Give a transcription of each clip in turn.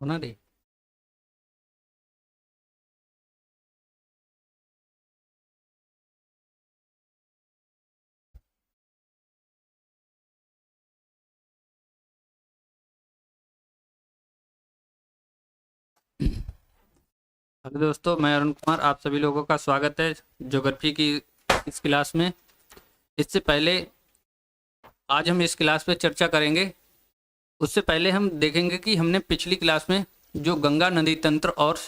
होना दे। हेलो दोस्तों, मैं अरुण कुमार, आप सभी लोगों का स्वागत है ज्योग्राफी की इस क्लास में। इससे पहले आज हम इस क्लास पे चर्चा करेंगे। उससे पहले हम देखेंगे कि हमने पिछली क्लास में जो गंगा नदी तंत्र और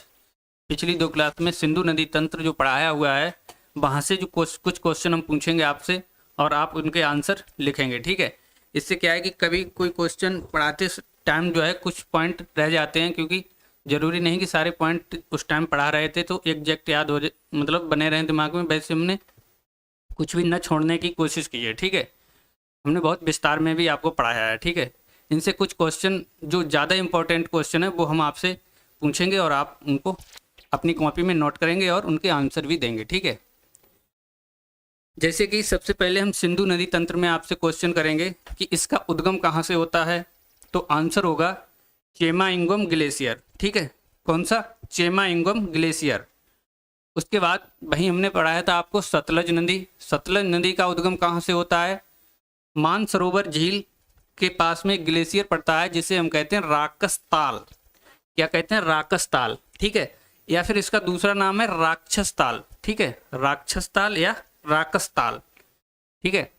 पिछली दो क्लास में सिंधु नदी तंत्र जो पढ़ाया हुआ है, वहाँ से जो कुछ क्वेश्चन हम पूछेंगे आपसे और आप उनके आंसर लिखेंगे। ठीक है। इससे क्या है कि कभी कोई क्वेश्चन पढ़ाते टाइम जो है कुछ पॉइंट रह जाते हैं, क्योंकि ज़रूरी नहीं कि सारे पॉइंट उस टाइम पढ़ा रहे थे तो एग्जैक्ट याद हो जाए, मतलब बने रहें दिमाग में। वैसे हमने कुछ भी न छोड़ने की कोशिश की है। ठीक है। हमने बहुत विस्तार में भी आपको पढ़ाया है। ठीक है। इनसे कुछ क्वेश्चन जो ज़्यादा इंपॉर्टेंट क्वेश्चन है वो हम आपसे पूछेंगे और आप उनको अपनी कॉपी में नोट करेंगे और उनके आंसर भी देंगे। ठीक है। जैसे कि सबसे पहले हम सिंधु नदी तंत्र में आपसे क्वेश्चन करेंगे कि इसका उद्गम कहाँ से होता है, तो आंसर होगा चेमाइंगम ग्लेशियर। ठीक है। कौन सा? चेमाइंगम ग्लेशियर। उसके बाद वहीं हमने पढ़ाया था आपको सतलज नदी। सतलज नदी का उद्गम कहाँ से होता है? मानसरोवर झील के पास में ग्लेशियर पड़ता है जिसे हम कहते हैं राकस ताल। क्या कहते हैं? राकस ताल। ठीक है। या फिर इसका दूसरा नाम है राक्षस ताल। ठीक है। राक्षस ताल या राकस ताल। ठीक है।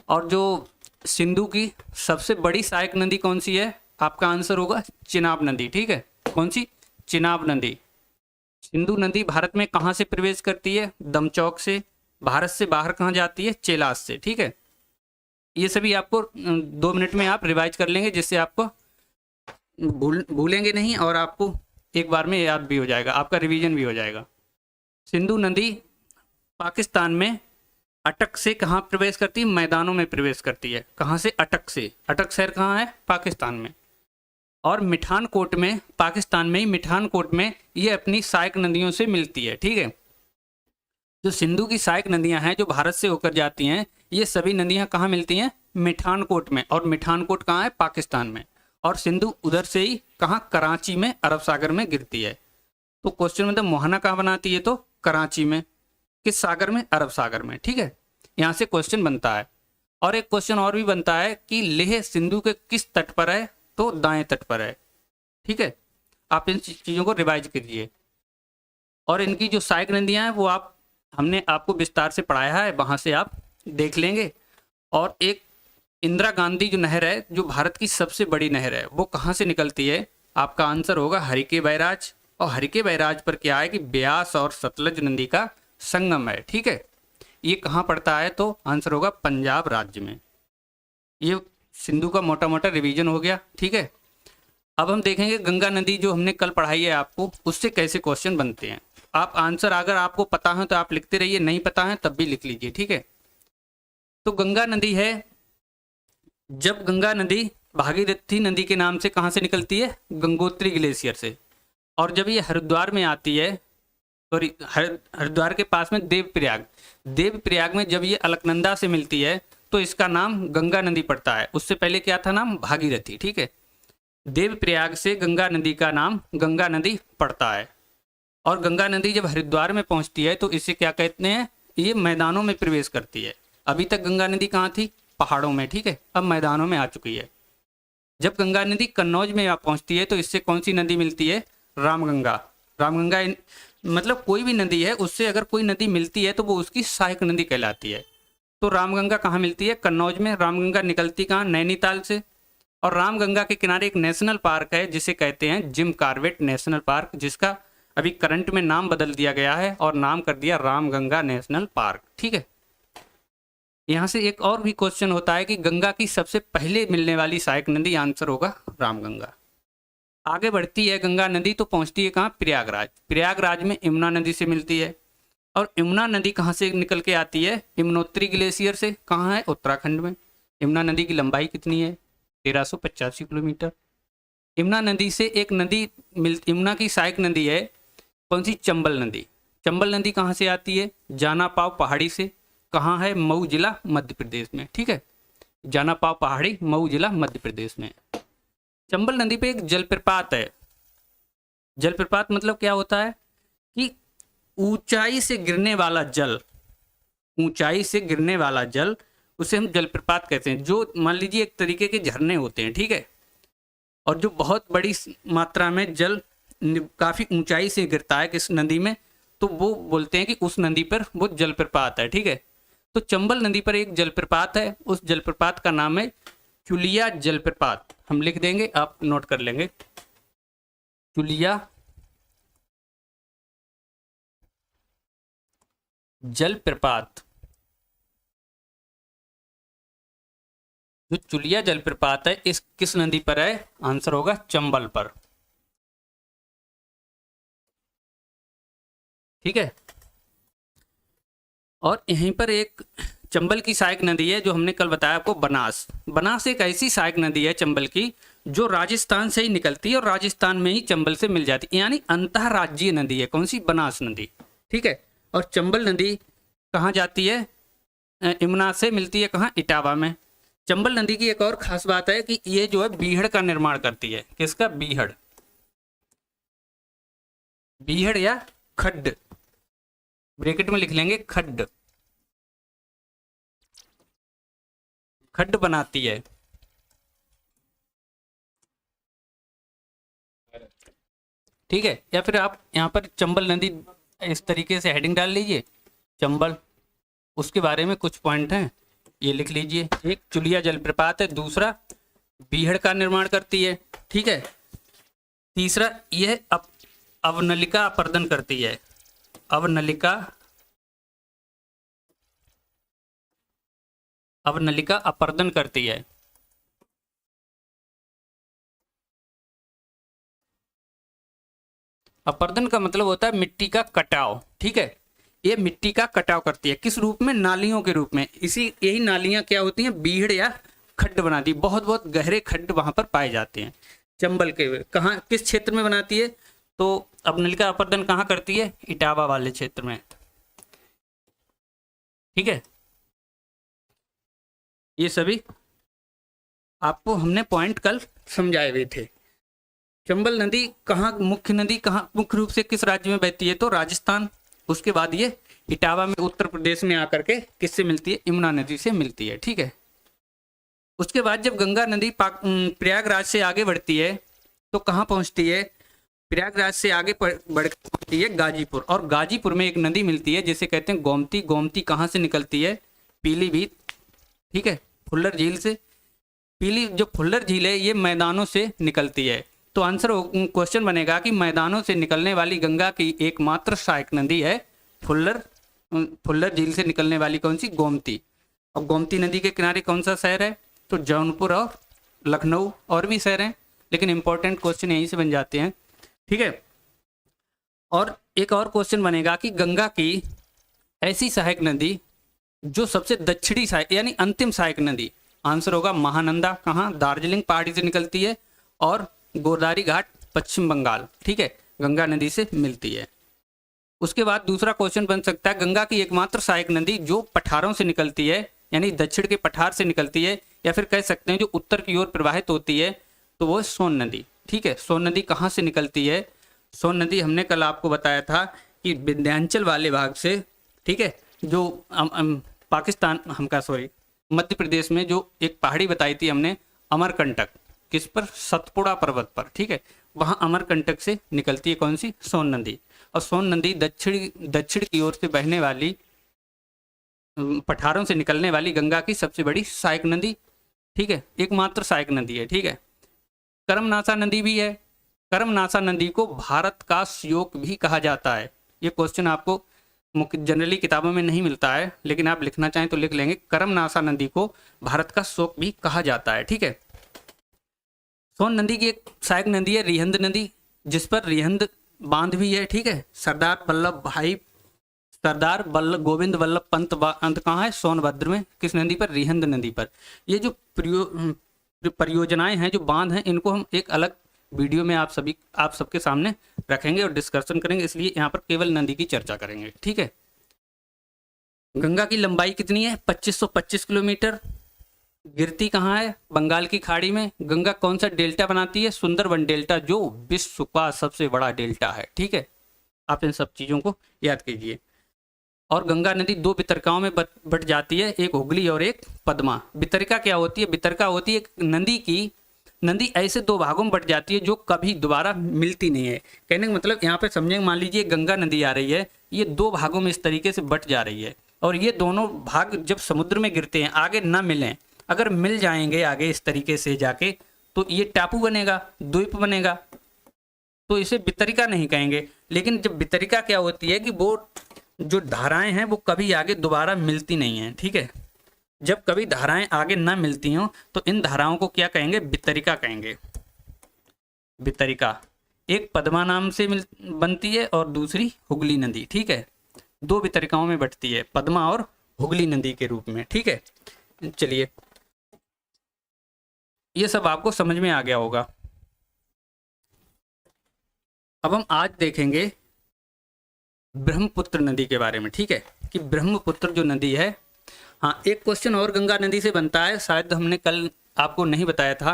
और जो सिंधु की सबसे बड़ी सहायक नदी कौन सी है? आपका आंसर होगा चिनाब नदी। ठीक है। कौन सी? चिनाब नदी। सिंधु नदी भारत में कहाँ से प्रवेश करती है? दमचौक से। भारत से बाहर कहाँ जाती है? चेलास से। ठीक है। ये सभी आपको 2 मिनट में आप रिवाइज कर लेंगे, जिससे आपको भूलेंगे नहीं और आपको एक बार में याद भी हो जाएगा, आपका रिवीजन भी हो जाएगा। सिंधु नदी पाकिस्तान में अटक से कहाँ प्रवेश करती है? मैदानों में प्रवेश करती है। कहाँ से? अटक से। अटक शहर कहाँ है? पाकिस्तान में। और मिठानकोट में, पाकिस्तान में ही मिठानकोट में ये अपनी सहायक नदियों से मिलती है। ठीक है। जो सिंधु की सहायक नदियां हैं जो भारत से होकर जाती हैं, ये सभी नदियां कहाँ मिलती हैं? मिठानकोट में। और मिठानकोट कहाँ है? पाकिस्तान में। और सिंधु उधर से ही कहाँ? कराची में, अरब सागर में गिरती है। तो क्वेश्चन मतलब मोहना कहाँ बनाती है? तो कराची में। किस सागर में? अरब सागर में। ठीक है। यहाँ से क्वेश्चन बनता है। और एक क्वेश्चन और भी बनता है कि लेह सिंधु के किस तट पर है? तो दाएं तट पर है। ठीक है। आप इन चीज़ों को रिवाइज कीजिए। और इनकी जो सहायक नदियां हैं वो हमने आपको विस्तार से पढ़ाया है, वहां से आप देख लेंगे। और एक इंदिरा गांधी जो नहर है, जो भारत की सबसे बड़ी नहर है, वो कहाँ से निकलती है? आपका आंसर होगा हरिके बैराज। और हरिके बैराज पर क्या है कि ब्यास और सतलज नदी का संगम है। ठीक है। ये कहाँ पड़ता है? तो आंसर होगा पंजाब राज्य में। ये सिंधु का मोटा मोटा रिवीजन हो गया। ठीक है। अब हम देखेंगे गंगा नदी जो हमने कल पढ़ाई है आपको, उससे कैसे क्वेश्चन बनते हैं। आप आंसर अगर आपको पता है तो आप लिखते रहिए, नहीं पता है तब भी लिख लीजिए। ठीक है। तो गंगा नदी है, जब गंगा नदी भागीरथी नदी के नाम से कहाँ से निकलती है? गंगोत्री ग्लेशियर से। और जब ये हरिद्वार में आती है, सॉरी हरिद्वार के पास में देवप्रयाग, देवप्रयाग में जब ये अलकनंदा से मिलती है तो इसका नाम गंगा नदी पड़ता है। उससे पहले क्या था नाम? भागीरथी। ठीक है। देवप्रयाग से गंगा नदी का नाम गंगा नदी पड़ता है। और गंगा नदी जब हरिद्वार में पहुंचती है तो इसे क्या कहते हैं? ये मैदानों में प्रवेश करती है। अभी तक गंगा नदी कहाँ थी? पहाड़ों में। ठीक है। अब मैदानों में आ चुकी है। जब गंगा नदी कन्नौज में पहुंचती है तो इससे कौन सी नदी मिलती है? रामगंगा। रामगंगा मतलब कोई भी नदी है, उससे अगर कोई नदी मिलती है तो वो उसकी सहायक नदी कहलाती है। तो रामगंगा कहाँ मिलती है? कन्नौज में। रामगंगा निकलती कहाँ? नैनीताल से। और रामगंगा के किनारे एक नेशनल पार्क है जिसे कहते हैं जिम कॉर्बेट नेशनल पार्क, जिसका अभी करंट में नाम बदल दिया गया है और नाम कर दिया रामगंगा नेशनल पार्क। ठीक है। यहाँ से एक और भी क्वेश्चन होता है कि गंगा की सबसे पहले मिलने वाली सहायक नदी, आंसर होगा रामगंगा। आगे बढ़ती है गंगा नदी तो पहुंचती है कहाँ? प्रयागराज। प्रयागराज में यमुना नदी से मिलती है। और यमुना नदी कहाँ से निकल के आती है? यमुनोत्री ग्लेशियर से। कहाँ है? उत्तराखंड में। यमुना नदी की लंबाई कितनी है? 1385 किलोमीटर। यमुना नदी से एक नदी यमुना की सहायक नदी है, कौन सी? चंबल नदी। चंबल नदी कहाँ से आती है? जानापाव पहाड़ी से। कहाँ है? मऊ जिला, मध्य प्रदेश में। ठीक है। जानापाव पहाड़ी, मऊ जिला, मध्य प्रदेश में। चंबल नदी पे एक जलप्रपात है, जलप्रपात मतलब क्या होता है कि ऊंचाई से गिरने वाला जल, ऊंचाई से गिरने वाला जल, उसे हम जलप्रपात कहते हैं। जो मान लीजिए एक तरीके के झरने होते हैं, ठीक है, और जो बहुत बड़ी मात्रा में जल काफी ऊंचाई से गिरता है किस नदी में, तो वो बोलते हैं कि उस नदी पर वो जलप्रपात है, ठीक है। तो चंबल नदी पर एक जलप्रपात है, उस जलप्रपात का नाम है चुलिया जलप्रपात। हम लिख देंगे, आप नोट कर लेंगे, चुलिया जलप्रपात। जो चुलिया जलप्रपात है इस किस नदी पर है, आंसर होगा चंबल पर, ठीक है। और यहीं पर एक चंबल की सहायक नदी है जो हमने कल बताया आपको, बनास। बनास एक ऐसी सहायक नदी है चंबल की जो राजस्थान से ही निकलती है और राजस्थान में ही चंबल से मिल जाती है, यानी अंतर्राज्यीय नदी है। कौन सी? बनास नदी, ठीक है। और चंबल नदी कहाँ जाती है? यमुना से मिलती है कहाँ? इटावा में। चंबल नदी की एक और खास बात है कि ये जो है बीहड़ का निर्माण करती है। किसका? बीहड़, बीहड़ या खड्ड, ब्रैकेट में लिख लेंगे खड्ड, खड्ड बनाती है, ठीक है। या फिर आप यहाँ पर चंबल नदी इस तरीके से हेडिंग डाल लीजिए, चंबल, उसके बारे में कुछ पॉइंट हैं, ये लिख लीजिए। एक चुलिया जलप्रपात है, दूसरा बीहड़ का निर्माण करती है, ठीक है, तीसरा यह अवनलिका अपर्दन करती है, अवनलिका अपर्दन करती है। अपर्दन का मतलब होता है मिट्टी का कटाव, ठीक है। ये मिट्टी का कटाव करती है, किस रूप में? नालियों के रूप में। यही नालियां क्या होती हैं? बीहड़ या खड्ड बनाती है। बहुत बहुत गहरे खड्ड वहां पर पाए जाते हैं चंबल के। कहाँ, किस क्षेत्र में बनाती है? तो अवनलिका अपर्दन कहाँ करती है? इटावा वाले क्षेत्र में, ठीक है। ये सभी आपको हमने पॉइंट कल समझाए हुए थे। चंबल नदी कहाँ मुख्य नदी, कहाँ मुख्य रूप से किस राज्य में बहती है? तो राजस्थान। उसके बाद ये इटावा में उत्तर प्रदेश में आकर के किससे मिलती है? यमुना नदी से मिलती है, ठीक है। उसके बाद जब गंगा नदी प्रयागराज से आगे बढ़ती है तो कहाँ पहुंचती है? प्रयागराज से आगे बढ़ती है गाजीपुर, और गाजीपुर में एक नदी मिलती है जिसे कहते हैं गोमती। गोमती कहाँ से निकलती है? पीलीभीत, ठीक है, फुल्लर झील से। जो फुल्लर झील है ये मैदानों से निकलती है। तो आंसर क्वेश्चन बनेगा कि मैदानों से निकलने वाली गंगा की एकमात्र सहायक नदी है फुल्लर झील से निकलने वाली कौन सी? गोमती। और गोमती नदी के किनारे कौन सा शहर है? तो जौनपुर और लखनऊ, और भी शहर हैं, लेकिन इंपॉर्टेंट क्वेश्चन यहीं से बन जाते हैं, ठीक है। और एक और क्वेश्चन बनेगा कि गंगा की ऐसी सहायक नदी जो सबसे दक्षिणी सहायक यानी अंतिम सहायक नदी, आंसर होगा महानंदा। कहाँ? दार्जिलिंग पहाड़ी से निकलती है, और गोदावरी घाट पश्चिम बंगाल, ठीक है, गंगा नदी से मिलती है। उसके बाद दूसरा क्वेश्चन बन सकता है, गंगा की एकमात्र सहायक नदी जो पठारों से निकलती है, यानी दक्षिण के पठार से निकलती है, या फिर कह सकते हैं जो उत्तर की ओर प्रवाहित होती है, तो वो सोन नदी, ठीक है। सोन नदी कहाँ से निकलती है? सोन नदी हमने कल आपको बताया था कि विंध्याचल वाले भाग से, ठीक है, जो पाकिस्तान हमका सॉरी मध्य प्रदेश में जो एक पहाड़ी बताई थी हमने, अमरकंटक, किस पर? सतपुड़ा पर्वत पर, ठीक है, वहां अमरकंटक से निकलती है कौन सी? सोन नदी। और सोन नदी दक्षिण की ओर से बहने वाली, पठारों से निकलने वाली गंगा की सबसे बड़ी सहायक नदी, ठीक है, एकमात्र सहायक नदी है, ठीक है। कर्मनासा नदी भी है। कर्मनासा नदी को भारत का श्योक भी कहा जाता है। ये क्वेश्चन आपको जनरली किताबों में नहीं मिलता है, लेकिन आप लिखना चाहें तो लिख लेंगे, कर्मनासा नदी को भारत का शोक भी कहा जाता है, ठीक है। सोन नदी की एक सहायक नदी है रिहंद नदी, जिस पर रिहंद बांध भी है, ठीक है। सरदार गोविंद वल्लभ पंत बांध कहाँ है? सोनभद्र में। किस नदी पर? रिहंद नदी पर। ये जो परियोजनाएं हैं, जो बांध हैं, इनको हम एक अलग वीडियो में आप सबके सामने रखेंगे और डिस्कशन करेंगे, इसलिए यहाँ पर केवल नदी की चर्चा करेंगे, ठीक है। गंगा की लंबाई कितनी है? 2525 किलोमीटर। गिरती कहाँ है? बंगाल की खाड़ी में। गंगा कौन सा डेल्टा बनाती है? सुंदरबन डेल्टा, जो विश्व का सबसे बड़ा डेल्टा है। ठीक है, आप इन सब चीज़ों को याद कीजिए। और गंगा नदी दो वितरकाओं में बट जाती है, एक हुगली और एक पद्मा। वितरिका क्या होती है? वितरिका होती है एक नदी ऐसे दो भागों में बट जाती है जो कभी दोबारा मिलती नहीं है। कहने का मतलब यहाँ पे समझेंगे, मान लीजिए गंगा नदी आ रही है, ये दो भागों में इस तरीके से बट जा रही है, और ये दोनों भाग जब समुद्र में गिरते हैं, आगे ना मिलें, अगर मिल जाएंगे आगे इस तरीके से जाके, तो ये टापू बनेगा, द्वीप बनेगा, तो इसे वितरिका नहीं कहेंगे। लेकिन जब वितरिका क्या होती है कि वो जो धाराएं हैं वो कभी आगे दोबारा मिलती नहीं हैं। ठीक है, जब कभी धाराएं आगे ना मिलती हों तो इन धाराओं को क्या कहेंगे? वितरिका कहेंगे। वितरिका एक पद्मा नाम से बनती है और दूसरी हुगली नदी। ठीक है, दो वितरिकाओं में बटती है, पद्मा और हुगली नदी के रूप में। ठीक है, चलिए, ये सब आपको समझ में आ गया होगा। अब हम आज देखेंगे ब्रह्मपुत्र नदी के बारे में। ठीक है, कि ब्रह्मपुत्र जो नदी है, हाँ एक क्वेश्चन और गंगा नदी से बनता है, शायद हमने कल आपको नहीं बताया था,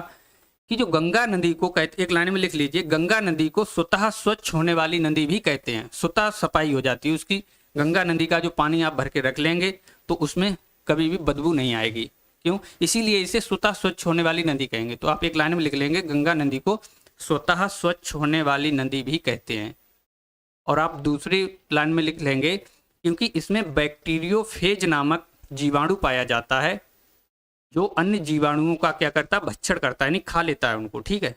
कि जो गंगा नदी को कहते, एक लाइन में लिख लीजिए, गंगा नदी को स्वतः स्वच्छ होने वाली नदी भी कहते हैं। स्वतः सफाई हो जाती है उसकी। गंगा नदी का जो पानी आप भर के रख लेंगे तो उसमें कभी भी बदबू नहीं आएगी। क्यों? इसीलिए इसे स्वतः स्वच्छ होने वाली नदी कहेंगे। तो आप एक लाइन में लिख लेंगे, गंगा नदी को स्वतः स्वच्छ होने वाली नदी भी कहते हैं। और आप दूसरी लाइन में लिख लेंगे, क्योंकि इसमें बैक्टीरियोफेज नामक जीवाणु पाया जाता है, जो अन्य जीवाणुओं का क्या करता है? भक्षण करता है, यानी खा लेता है उनको। ठीक है,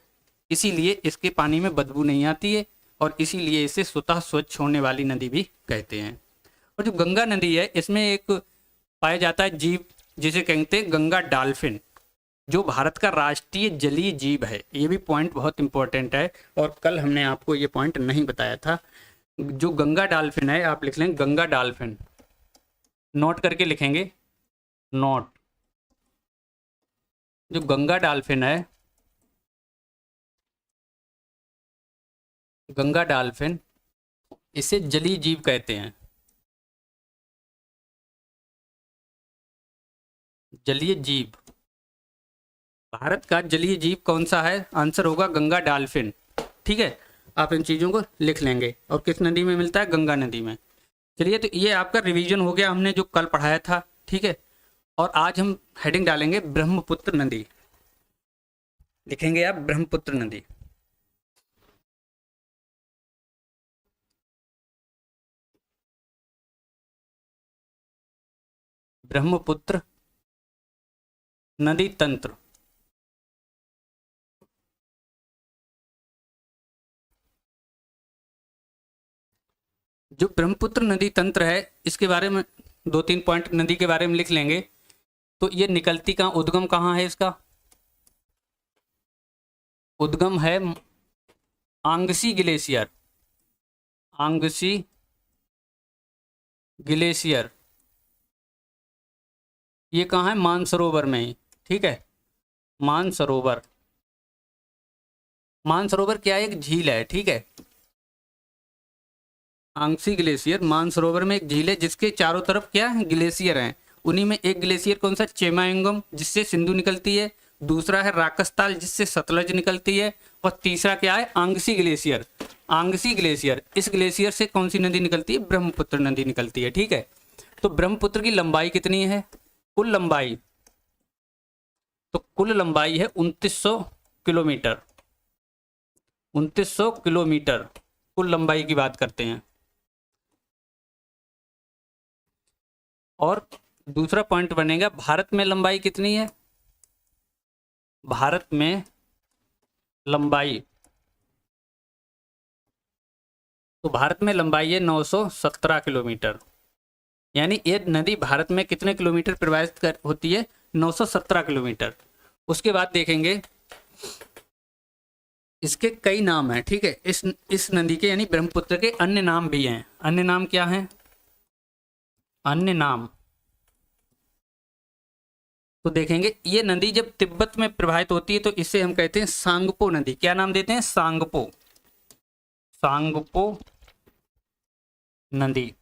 इसीलिए इसके पानी में बदबू नहीं आती है, और इसीलिए इसे स्वतः स्वच्छ होने वाली नदी भी कहते हैं। और जो गंगा नदी है, इसमें एक पाया जाता है जीव, जिसे कहते हैं गंगा डॉल्फिन, जो भारत का राष्ट्रीय जलीय जीव है। ये भी पॉइंट बहुत इंपॉर्टेंट है, और कल हमने आपको ये पॉइंट नहीं बताया था। जो गंगा डॉल्फिन है, आप लिख लें गंगा डॉल्फिन, नोट करके लिखेंगे, नोट। जो गंगा डॉल्फिन है, गंगा डॉल्फिन, इसे जलीय जीव कहते हैं। जलीय जीव, भारत का जलीय जीव कौन सा है? आंसर होगा गंगा डॉल्फिन। ठीक है, आप इन चीज़ों को लिख लेंगे। और किस नदी में मिलता है? गंगा नदी में। चलिए, तो ये आपका रिवीजन हो गया, हमने जो कल पढ़ाया था। ठीक है, और आज हम हेडिंग डालेंगे ब्रह्मपुत्र नदी। लिखेंगे आप ब्रह्मपुत्र नदी। ब्रह्मपुत्र नदी तंत्र। जो ब्रह्मपुत्र नदी तंत्र है, इसके बारे में दो तीन पॉइंट नदी के बारे में लिख लेंगे। तो ये निकलती कहाँ, उद्गम कहाँ है इसका? उद्गम है आंगसी ग्लेशियर, आंगसी ग्लेशियर। ये कहाँ है? मानसरोवर में ही। ठीक है, मानसरोवर। मानसरोवर क्या है? एक झील है। ठीक है, आंगसी ग्लेशियर मानसरोवर में एक झील है, जिसके चारों तरफ क्या है? ग्लेशियर हैं। उन्हीं में एक ग्लेशियर कौन सा? चेमायुंगम, जिससे सिंधु निकलती है। दूसरा है राकसताल, जिससे सतलज निकलती है। और तीसरा क्या है? आंगसी ग्लेशियर। आंगसी ग्लेशियर, इस ग्लेशियर से कौन सी नदी निकलती है? ब्रह्मपुत्र नदी निकलती है। ठीक है, तो ब्रह्मपुत्र की लंबाई कितनी है? कुल लंबाई, तो कुल लंबाई है 2900 किलोमीटर। 2900 किलोमीटर कुल लंबाई की बात करते हैं। और दूसरा पॉइंट बनेगा, भारत में लंबाई कितनी है? भारत में लंबाई, तो भारत में लंबाई है 917 किलोमीटर। यानी ये नदी भारत में कितने किलोमीटर प्रवाहित होती है? 917 किलोमीटर। उसके बाद देखेंगे, इसके कई नाम हैं। ठीक है, इस नदी के यानी ब्रह्मपुत्र के अन्य नाम भी हैं। अन्य नाम क्या हैं? अन्य नाम तो देखेंगे, ये नदी जब तिब्बत में प्रवाहित होती है तो इसे हम कहते हैं सांगपो नदी। क्या नाम देते हैं? सांगपो, सांगपो नदी।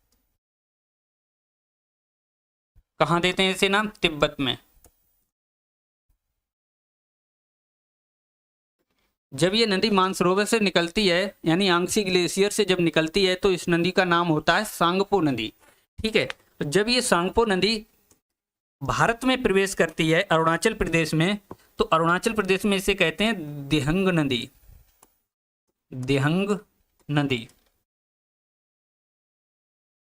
कहाँ देते हैं इसे नाम? तिब्बत में। जब ये नदी मानसरोवर से निकलती है, यानी यांगसी ग्लेशियर से जब निकलती है, तो इस नदी का नाम होता है सांगपो नदी। ठीक है, जब ये सांगपो नदी भारत में प्रवेश करती है अरुणाचल प्रदेश में, तो अरुणाचल प्रदेश में इसे कहते हैं दिहंग नदी। दिहंग नदी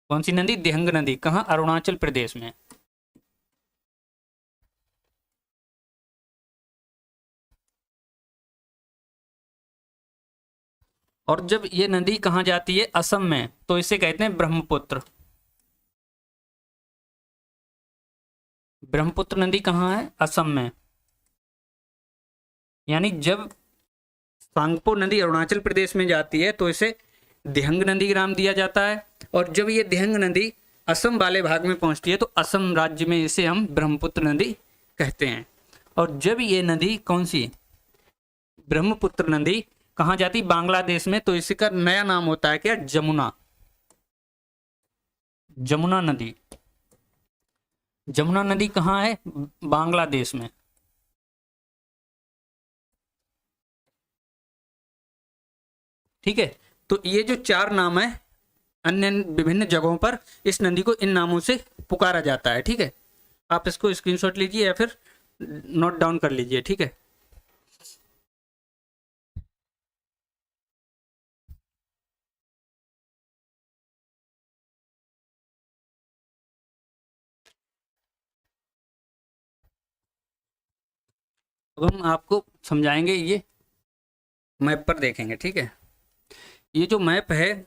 कौन सी नदी? दिहंग नदी। कहाँ? अरुणाचल प्रदेश में। और जब ये नदी कहाँ जाती है? असम में, तो इसे कहते हैं ब्रह्मपुत्र। ब्रह्मपुत्र नदी कहाँ है? असम में। यानी जब सांगपो नदी अरुणाचल प्रदेश में जाती है तो इसे दिहंग नदी नाम दिया जाता है, और जब ये दिहंग नदी असम वाले भाग में पहुंचती है तो असम राज्य में इसे हम ब्रह्मपुत्र नदी कहते हैं। और जब ये नदी कौन सी? ब्रह्मपुत्र नदी कहाँ जाती? बांग्लादेश में, तो इसका नया नाम होता है क्या? जमुना। जमुना नदी। जमुना नदी कहाँ है? बांग्लादेश में। ठीक है, तो ये जो चार नाम है, अन्य विभिन्न जगहों पर इस नदी को इन नामों से पुकारा जाता है। ठीक है, आप इसको स्क्रीनशॉट लीजिए या फिर नोट डाउन कर लीजिए। ठीक है, अब हम आपको समझाएंगे, ये मैप पर देखेंगे। ठीक है, ये जो मैप है,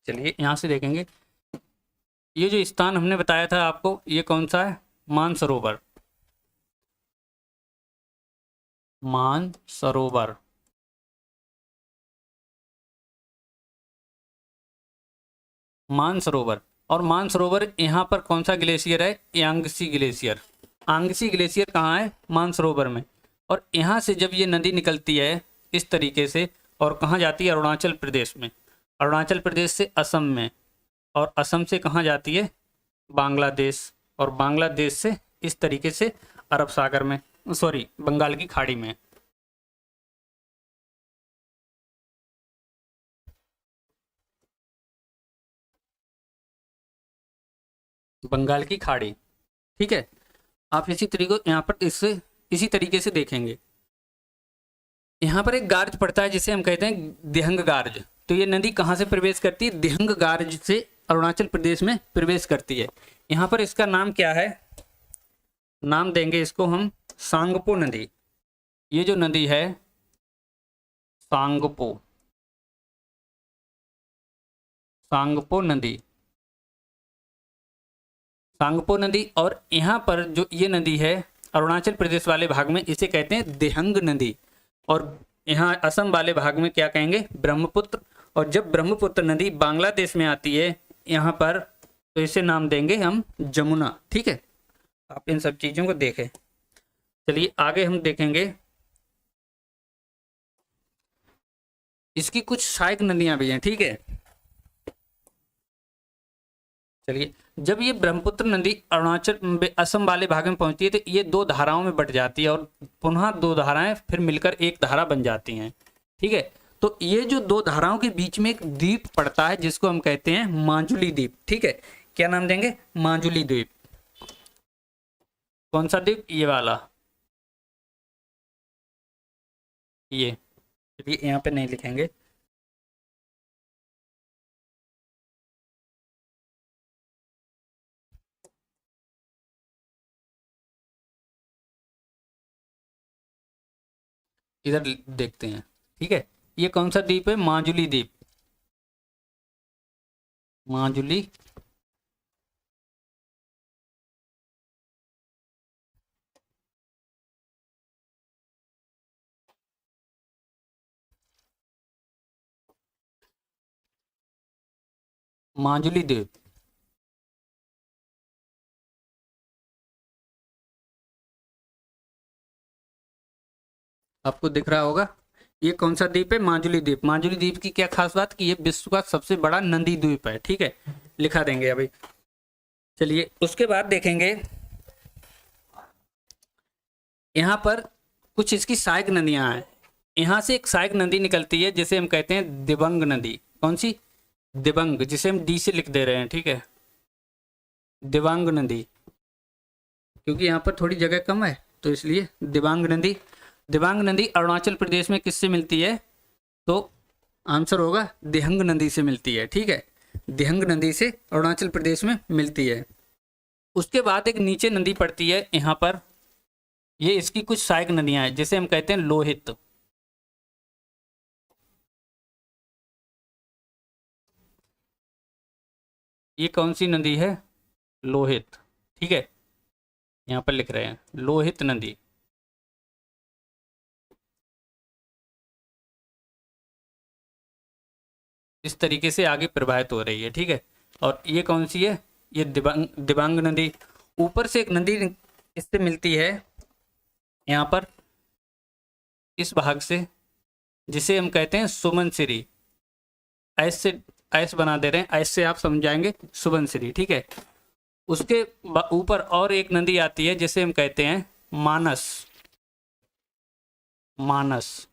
चलिए यहाँ से देखेंगे। ये जो स्थान हमने बताया था आपको, ये कौन सा है? मानसरोवर। मानसरोवर। मानसरोवर। और मानसरोवर यहाँ पर कौन सा ग्लेशियर है? Yangtze glacier. यांगसी ग्लेशियर कहाँ है? मानसरोवर में। और यहाँ से जब ये नदी निकलती है इस तरीके से, और कहाँ जाती है? अरुणाचल प्रदेश में। अरुणाचल प्रदेश से असम में, और असम से कहाँ जाती है? बांग्लादेश, और बांग्लादेश से इस तरीके से अरब सागर में, सॉरी, बंगाल की खाड़ी में। बंगाल की खाड़ी। ठीक है, आप इसी तरीके यहाँ पर इससे इसी तरीके से देखेंगे। यहाँ पर एक गार्ज पड़ता है जिसे हम कहते हैं दिहंग गार्ज। तो ये नदी कहाँ से प्रवेश करती है? दिहंग गार्ज से अरुणाचल प्रदेश में प्रवेश करती है। यहाँ पर इसका नाम क्या है? नाम देंगे इसको हम सांगपो नदी। ये जो नदी है सांगपो, सांगपो नदी, सांगपो नदी। और यहाँ पर जो ये नदी है अरुणाचल प्रदेश वाले भाग में, इसे कहते हैं दिहंग नदी। और यहाँ असम वाले भाग में क्या कहेंगे? ब्रह्मपुत्र। और जब ब्रह्मपुत्र नदी बांग्लादेश में आती है यहाँ पर, तो इसे नाम देंगे हम जमुना। ठीक है, आप इन सब चीज़ों को देखें। चलिए आगे हम देखेंगे, इसकी कुछ सहायक नदियाँ भी हैं। ठीक है, चलिए, जब ये ब्रह्मपुत्र नदी अरुणाचल असम वाले भाग में पहुंचती है तो ये दो धाराओं में बट जाती है, और पुनः दो धाराएं फिर मिलकर एक धारा बन जाती हैं। ठीक है, तो ये जो दो धाराओं के बीच में एक द्वीप पड़ता है जिसको हम कहते हैं माजुली द्वीप। ठीक है, क्या नाम देंगे? माजुली द्वीप। कौन सा द्वीप? ये वाला, ये। चलिए यहाँ पे नहीं लिखेंगे, इधर देखते हैं। ठीक है, ये कौन सा द्वीप है? माजुली द्वीप। माजुली माजुली द्वीप। आपको दिख रहा होगा, ये कौन सा द्वीप है? माजुली द्वीप। माजुली द्वीप की क्या खास बात कि ये विश्व का सबसे बड़ा नदी द्वीप है। ठीक है, लिखा देंगे अभी। चलिए उसके बाद देखेंगे, यहाँ पर कुछ इसकी सहायक नदियाँ हैं। यहाँ से एक सहायक नदी निकलती है जिसे हम कहते हैं दिबंग नदी। कौन सी? दिबंग, जिसे हम डी से लिख दे रहे हैं, ठीक है, दिबांग नदी, क्योंकि यहाँ पर थोड़ी जगह कम है तो इसलिए दिबांग नदी। दिबांग नदी अरुणाचल प्रदेश में किससे मिलती है? तो आंसर होगा दिहंग नदी से मिलती है, ठीक है, दिहंग नदी से अरुणाचल प्रदेश में मिलती है। उसके बाद एक नीचे नदी पड़ती है यहाँ पर, ये इसकी कुछ सहायक नदियाँ हैं जिसे हम कहते हैं लोहित। ये कौन सी नदी है? लोहित, ठीक है, यहाँ पर लिख रहे हैं लोहित नदी। इस तरीके से आगे प्रवाहित हो रही है, ठीक है। और ये कौन सी है? ये दिबांग नदी। ऊपर से एक नदी इससे मिलती है यहाँ पर, इस भाग से, जिसे हम कहते हैं सुबनसिरी। ऐसे ऐस बना दे रहे हैं, ऐसे आप समझाएंगे सुबनसिरी, ठीक है। उसके ऊपर और एक नदी आती है जिसे हम कहते हैं मानस। मानस,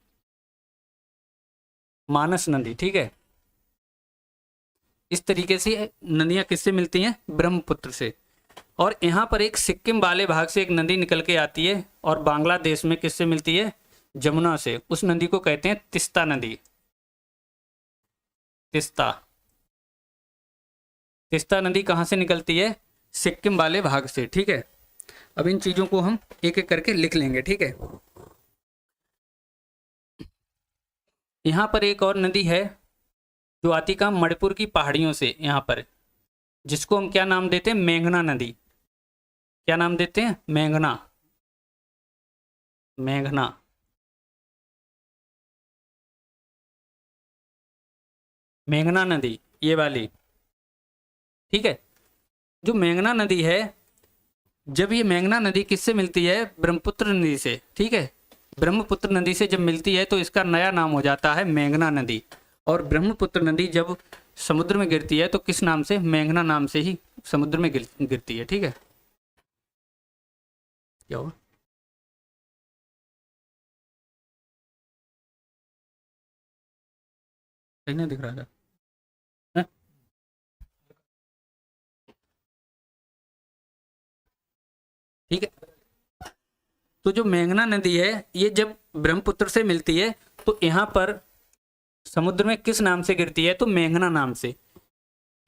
मानस नदी, ठीक है। इस तरीके से नदियां किससे मिलती हैं? ब्रह्मपुत्र से। और यहाँ पर एक सिक्किम वाले भाग से एक नदी निकल के आती है और बांग्लादेश में किससे मिलती है? जमुना से। उस नदी को कहते हैं तिस्ता नदी। तिस्ता, तिस्ता नदी कहाँ से निकलती है? सिक्किम वाले भाग से, ठीक है। अब इन चीजों को हम एक एक करके लिख लेंगे, ठीक है। यहाँ पर एक और नदी है जो आती का मणिपुर की पहाड़ियों से यहाँ पर, जिसको हम क्या नाम देते हैं? मेघना नदी। क्या नाम देते हैं? मेघना, मेघना। मेघना नदी, ये वाली, ठीक है। जो मेघना नदी है, जब ये मेघना नदी किससे मिलती है? ब्रह्मपुत्र नदी से, ठीक है। ब्रह्मपुत्र नदी से जब मिलती है तो इसका नया नाम हो जाता है मेघना नदी। और ब्रह्मपुत्र नदी जब समुद्र में गिरती है तो किस नाम से? मेघना नाम से ही समुद्र में गिरती है, ठीक है। क्या हुआ? सही नहीं दिख रहा था? हैं? ठीक है। तो जो मेघना नदी है ये जब ब्रह्मपुत्र से मिलती है तो यहाँ पर समुद्र में किस नाम से गिरती है? तो मेघना नाम से,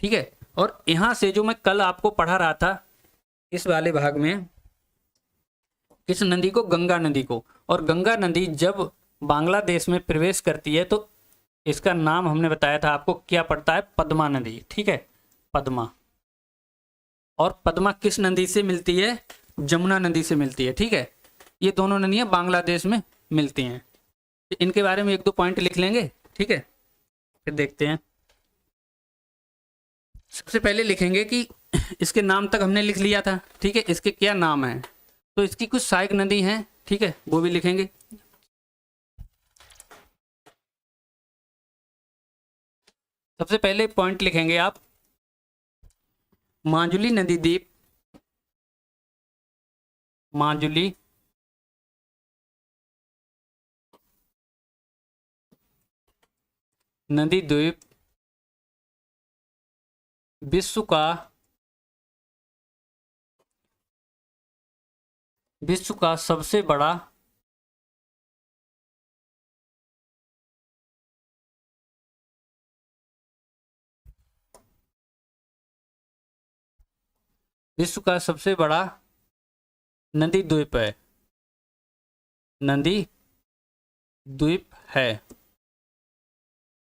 ठीक है। और यहाँ से जो मैं कल आपको पढ़ा रहा था इस वाले भाग में, किस नदी को? गंगा नदी को। और गंगा नदी जब बांग्लादेश में प्रवेश करती है तो इसका नाम हमने बताया था आपको क्या पड़ता है? पद्मा नदी, ठीक है, पद्मा। और पद्मा किस नदी से मिलती है? जमुना नदी से मिलती है, ठीक है। ये दोनों नदियां बांग्लादेश में मिलती हैं। इनके बारे में एक दो पॉइंट लिख लेंगे, ठीक है, फिर देखते हैं। सबसे पहले लिखेंगे कि इसके नाम तक हमने लिख लिया था, ठीक है, इसके क्या नाम है? तो इसकी कुछ सहायक नदी हैं, ठीक है, वो भी लिखेंगे। सबसे पहले पॉइंट लिखेंगे आप माजुली नदी द्वीप। माजुली नदी द्वीप विश्व का सबसे बड़ा विश्व का सबसे बड़ा नदी द्वीप है। नदी द्वीप है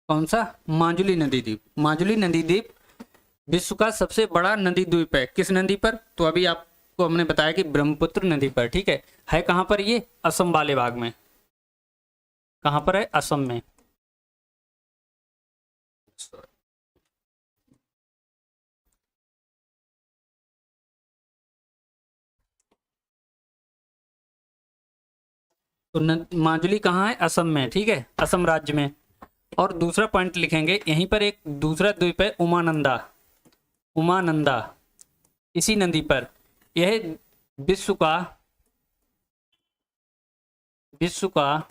कौन सा? माजुली नदी द्वीप। माजुली नदी द्वीप विश्व का सबसे बड़ा नदी द्वीप है। किस नदी पर? तो अभी आपको हमने बताया कि ब्रह्मपुत्र नदी पर, ठीक है कहाँ पर? ये असम वाले भाग में। कहाँ पर है? असम में। तो माजुली कहाँ है? असम में, ठीक है, असम राज्य में। और दूसरा पॉइंट लिखेंगे, यहीं पर एक दूसरा द्वीप है उमानंदा। उमानंदा इसी नदी पर, यह विश्व का विश्व का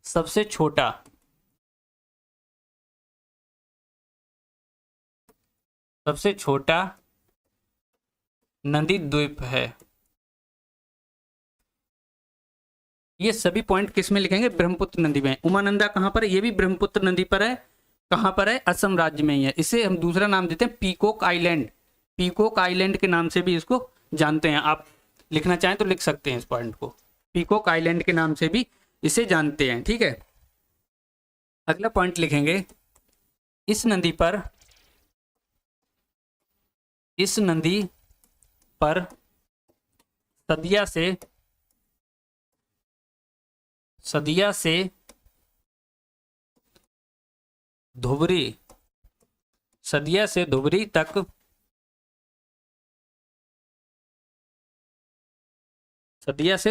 सबसे छोटा नदी द्वीप है। ये सभी पॉइंट किस में लिखेंगे? ब्रह्मपुत्र नदी में। उमानंदा कहाँ पर है? ये भी ब्रह्मपुत्र नदी पर है। कहाँ पर है? असम राज्य में ही है। इसे हम दूसरा नाम देते हैं पीकॉक आइलैंड। पीकॉक आइलैंड के नाम से भी इसको जानते हैं। आप लिखना चाहें तो लिख सकते हैं इस पॉइंट को, पीकॉक आइलैंड के नाम से भी इसे जानते हैं। ठीक है, अगला पॉइंट लिखेंगे, इस नदी पर सदिया से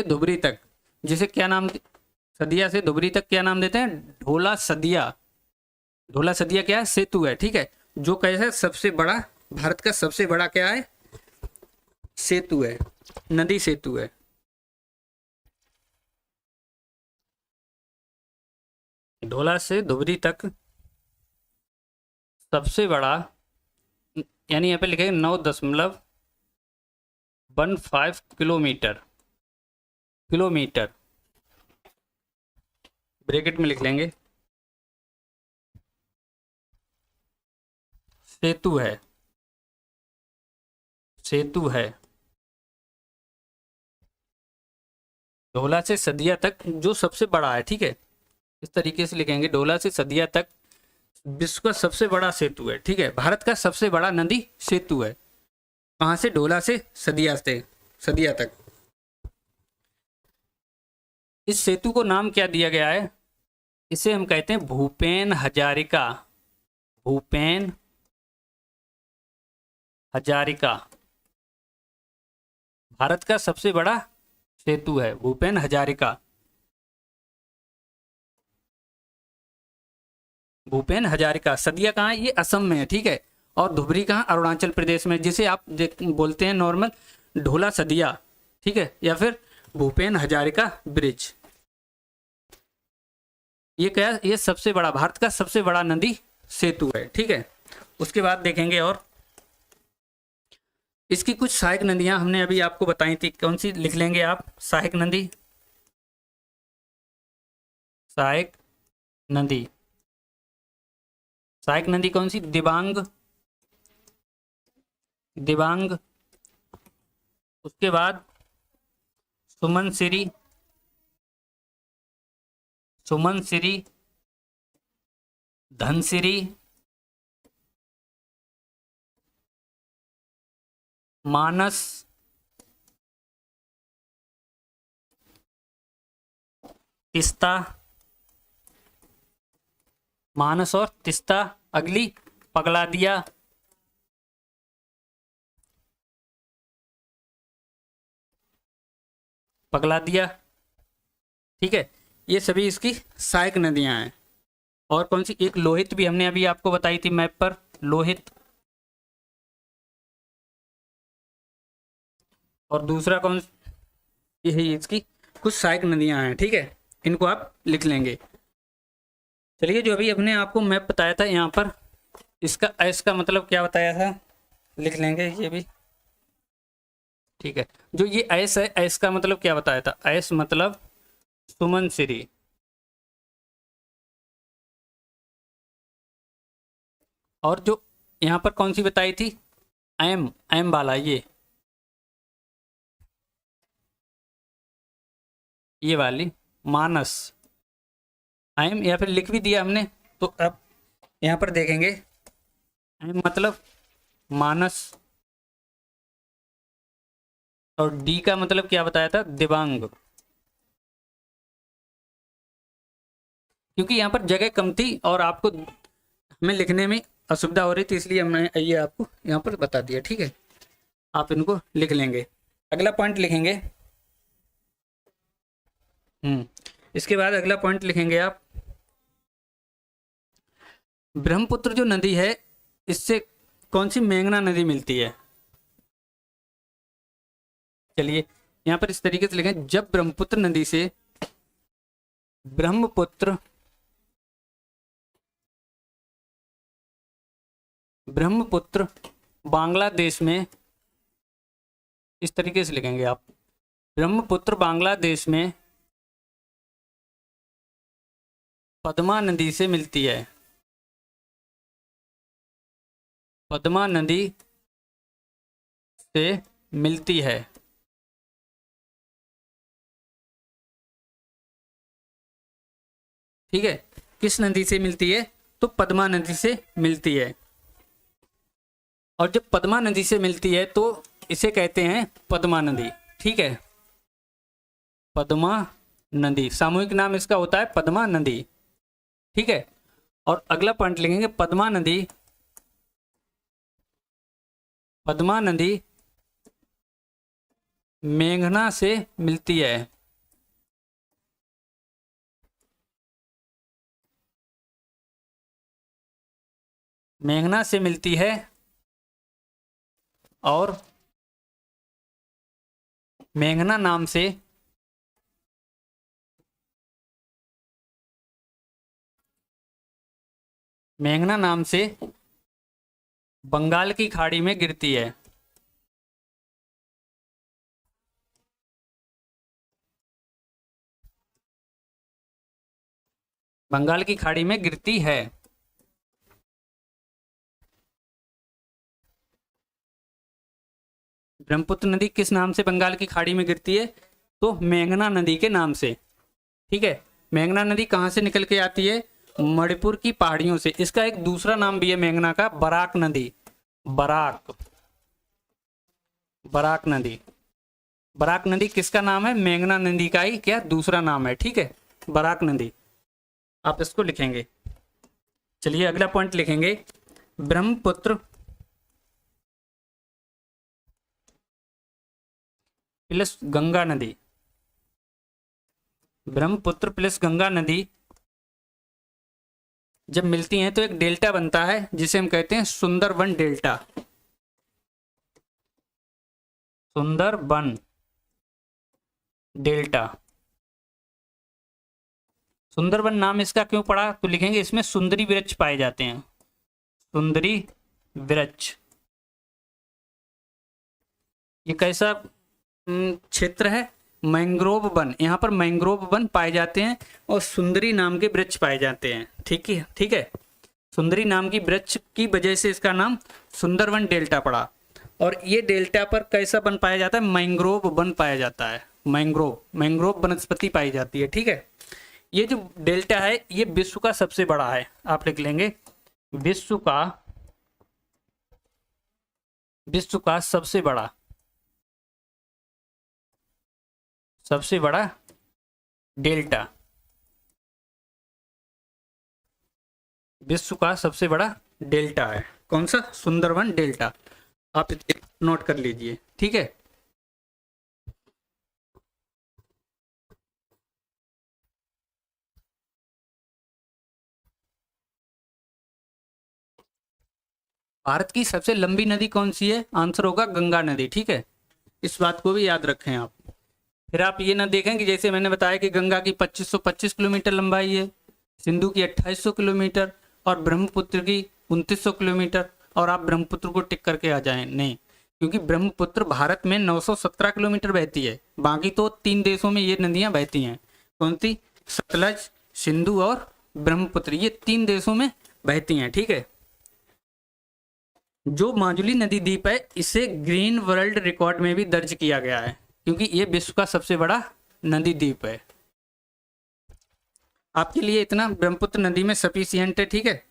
धुबरी तक जिसे क्या नाम, सदिया से धुबरी तक क्या नाम देते हैं? ढोला सदिया। ढोला सदिया क्या है? सेतु है। ठीक है, जो कैसे सबसे बड़ा, भारत का सबसे बड़ा क्या है? सेतु है, नदी सेतु है। ढोला से धुबरी तक सबसे बड़ा, यानी यहाँ पे लिखेंगे 9.15 किलोमीटर ब्रैकेट में लिख लेंगे। सेतु है ढोला से सदिया तक जो सबसे बड़ा है। ठीक है, इस तरीके से लिखेंगे, ढोला से सदिया तक विश्व का सबसे बड़ा सेतु है। ठीक है, भारत का सबसे बड़ा नदी सेतु है। कहाँ से? ढोला से सदिया तक। इस सेतु को नाम क्या दिया गया है? इसे हम कहते हैं भूपेन हजारिका। भारत का सबसे बड़ा सेतु है भूपेन हजारिका। सदिया कहाँ है? ये असम में है। ठीक है, और धुबरी कहाँ? अरुणाचल प्रदेश में, जिसे आप बोलते हैं नॉर्मल ढोला सदिया। ठीक है, या फिर भूपेन हजारिका ब्रिज। ये क्या? ये सबसे बड़ा, भारत का सबसे बड़ा नदी सेतु है। ठीक है, उसके बाद देखेंगे और इसकी कुछ सहायक नदियां हमने अभी आपको बताई थी, कौन सी लिख लेंगे आप? सहायक नदी कौन सी? दिबांग, उसके बाद सुमनसिरी, धनसिरी, मानस, तिस्ता, मानस और तिस्ता। अगली पगलादिया, ठीक है, ये सभी इसकी सहायक नदियां हैं। और कौन सी? एक लोहित भी हमने अभी आपको बताई थी मैप पर, लोहित। और दूसरा कौन? यही इसकी कुछ सहायक नदियां हैं। ठीक है, इनको आप लिख लेंगे। चलिए, जो अभी अपने आपको मैप बताया था यहाँ पर, इसका एस का मतलब क्या बताया था, लिख लेंगे ये भी। ठीक है, जो ये एस है, एस का मतलब क्या बताया था? एस मतलब सुमनसिरी। और जो यहाँ पर कौन सी बताई थी? एम वाला, ये वाली मानस। एम या फिर लिख भी दिया हमने, तो अब यहाँ पर देखेंगे, एम मतलब मानस, और डी का मतलब क्या बताया था? दिबांग। क्योंकि यहाँ पर जगह कम थी और आपको हमें लिखने में असुविधा हो रही थी, इसलिए हमने ये आपको यहाँ पर बता दिया। ठीक है, आप इनको लिख लेंगे। अगला पॉइंट लिखेंगे, इसके बाद अगला पॉइंट लिखेंगे आप, ब्रह्मपुत्र जो नदी है, इससे कौन सी मेघना नदी मिलती है? चलिए, यहाँ पर इस तरीके से लिखें, जब ब्रह्मपुत्र नदी से ब्रह्मपुत्र ब्रह्मपुत्र बांग्लादेश में, इस तरीके से लिखेंगे आप, ब्रह्मपुत्र बांग्लादेश में पद्मा नदी से मिलती है। पद्मा नदी से मिलती है। ठीक है, किस नदी से मिलती है? तो पद्मा नदी से मिलती है। और जब पद्मा नदी से मिलती है तो इसे कहते हैं पद्मा नदी। ठीक है, पद्मा नदी, सामूहिक नाम इसका होता है पद्मा नदी। ठीक है, और अगला पॉइंट लिखेंगे, पद्मा नदी, पद्मा नदी मेघना से मिलती है। मेघना से मिलती है और मेघना नाम से मेघना नाम से बंगाल की खाड़ी में गिरती है। बंगाल की खाड़ी में गिरती है। ब्रह्मपुत्र नदी किस नाम से बंगाल की खाड़ी में गिरती है? तो मेघना नदी के नाम से। ठीक है, मेघना नदी कहाँ से निकल के आती है? मणिपुर की पहाड़ियों से। इसका एक दूसरा नाम भी है मेघना का, बराक नदी। बराक, बराक नदी। बराक नदी किसका नाम है? मेघना नदी का ही क्या दूसरा नाम है। ठीक है, बराक नदी, आप इसको लिखेंगे। चलिए अगला पॉइंट लिखेंगे, ब्रह्मपुत्र प्लस गंगा नदी। ब्रह्मपुत्र प्लस गंगा नदी जब मिलती हैं तो एक डेल्टा बनता है जिसे हम कहते हैं सुंदरबन डेल्टा। सुंदरबन डेल्टा। सुंदरबन नाम इसका क्यों पड़ा? तो लिखेंगे इसमें सुंदरी वृक्ष पाए जाते हैं। सुंदरी वृक्ष, ये कैसा क्षेत्र है? Mangrove one. यहाँ पर मैंग्रोव वन पाए जाते हैं और सुंदरी नाम के वृक्ष पाए जाते हैं। ठीक है, ठीक है, सुंदरी नाम की वृक्ष की वजह से इसका नाम सुंदरबन डेल्टा पड़ा। और ये डेल्टा पर कैसा वन पाया जाता है? मैंग्रोव वन पाया जाता है। मैंग्रोव, मैंग्रोव वनस्पति पाई जाती है। ठीक है, ये जो डेल्टा है ये विश्व का सबसे बड़ा है। आप लिख लेंगे विश्व का सबसे बड़ा डेल्टा। विश्व का सबसे बड़ा डेल्टा है कौन सा? सुंदरबन डेल्टा। आप नोट कर लीजिए। ठीक है, भारत की सबसे लंबी नदी कौन सी है? आंसर होगा गंगा नदी। ठीक है, इस बात को भी याद रखें आप। फिर आप ये ना देखें कि जैसे मैंने बताया कि गंगा की 2525 किलोमीटर लंबाई है, सिंधु की 2800 किलोमीटर और ब्रह्मपुत्र की 2900 किलोमीटर, और आप ब्रह्मपुत्र को टिक करके आ जाएं। नहीं, क्योंकि ब्रह्मपुत्र भारत में 917 किलोमीटर बहती है। बाकी तो 3 देशों में ये नदियां बहती हैं। कौन सी? सतलज, सिंधु और ब्रह्मपुत्र, ये 3 देशों में बहती हैं। ठीक है, जो माजुली नदी द्वीप है इसे ग्रीन वर्ल्ड रिकॉर्ड में भी दर्ज किया गया है क्योंकि ये विश्व का सबसे बड़ा नदी द्वीप है। आपके लिए इतना ब्रह्मपुत्र नदी में सफिशिएंट है। ठीक है,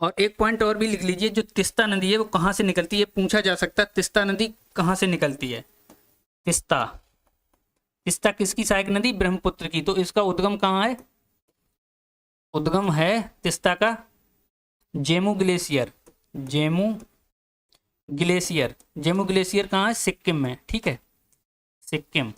और एक पॉइंट और भी लिख लीजिए, जो तिस्ता नदी है वो कहाँ से निकलती है? पूछा जा सकता है तिस्ता नदी कहाँ से निकलती है? तिस्ता, तिस्ता किसकी सहायक नदी? ब्रह्मपुत्र की। तो इसका उद्गम कहाँ है? उद्गम है तिस्ता का Zemu glacier. Zemu glacier, Zemu glacier कहाँ है? सिक्किम में। ठीक है, सिक्किम,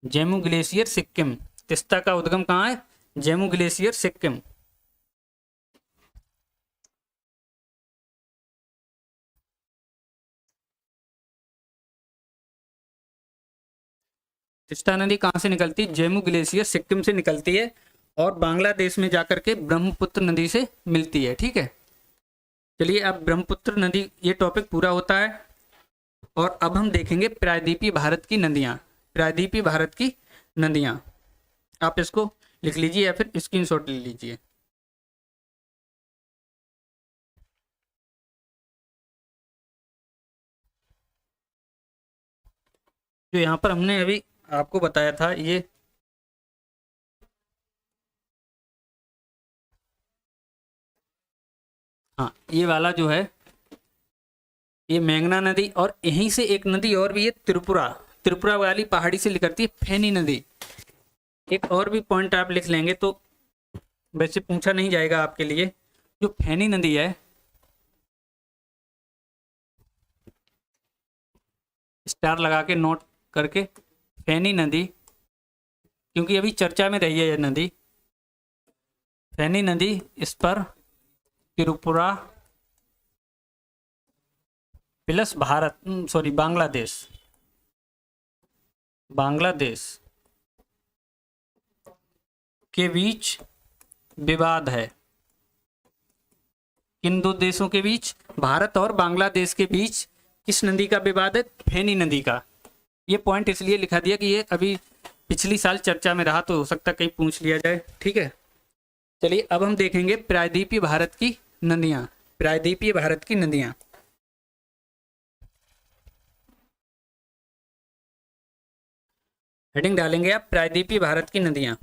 जेमू ग्लेशियर सिक्किम। तिस्ता का उद्गम कहाँ है? जेमू ग्लेशियर सिक्किम। तिस्ता नदी कहाँ से निकलती है? जम्मू ग्लेशियर सिक्किम से निकलती है और बांग्लादेश में जाकर के ब्रह्मपुत्र नदी से मिलती है। ठीक है, चलिए अब ब्रह्मपुत्र नदी ये टॉपिक पूरा होता है और अब हम देखेंगे प्रायद्वीपीय भारत की नदियाँ। प्रायद्वीपीय भारत की नदियाँ, आप इसको लिख लीजिए या फिर स्क्रीनशॉट ले लीजिए। जो यहाँ पर हमने अभी आपको बताया था, ये हाँ, ये वाला जो है ये मेघना नदी, और यहीं से एक नदी और भी है त्रिपुरा, त्रिपुरा वाली पहाड़ी से निकलती है फेनी नदी। एक और भी पॉइंट आप लिख लेंगे तो वैसे पूछा नहीं जाएगा आपके लिए। जो फेनी नदी है, स्टार लगा के नोट करके, फेनी नदी, क्योंकि अभी चर्चा में रही है यह नदी, फेनी नदी, इस पर त्रिपुरा प्लस भारत, सॉरी बांग्लादेश, बांग्लादेश के बीच विवाद है। किन दो देशों के बीच? भारत और बांग्लादेश के बीच किस नदी का विवाद है? फेनी नदी का। ये पॉइंट इसलिए लिखा दिया कि ये अभी पिछली साल चर्चा में रहा, तो हो सकता है कहीं पूछ लिया जाए। ठीक है, चलिए अब हम देखेंगे प्रायद्वीपीय भारत की नदियाँ। प्रायद्वीपीय भारत की नदियाँ, हेडिंग डालेंगे आप प्रायद्वीपीय भारत की नदियाँ।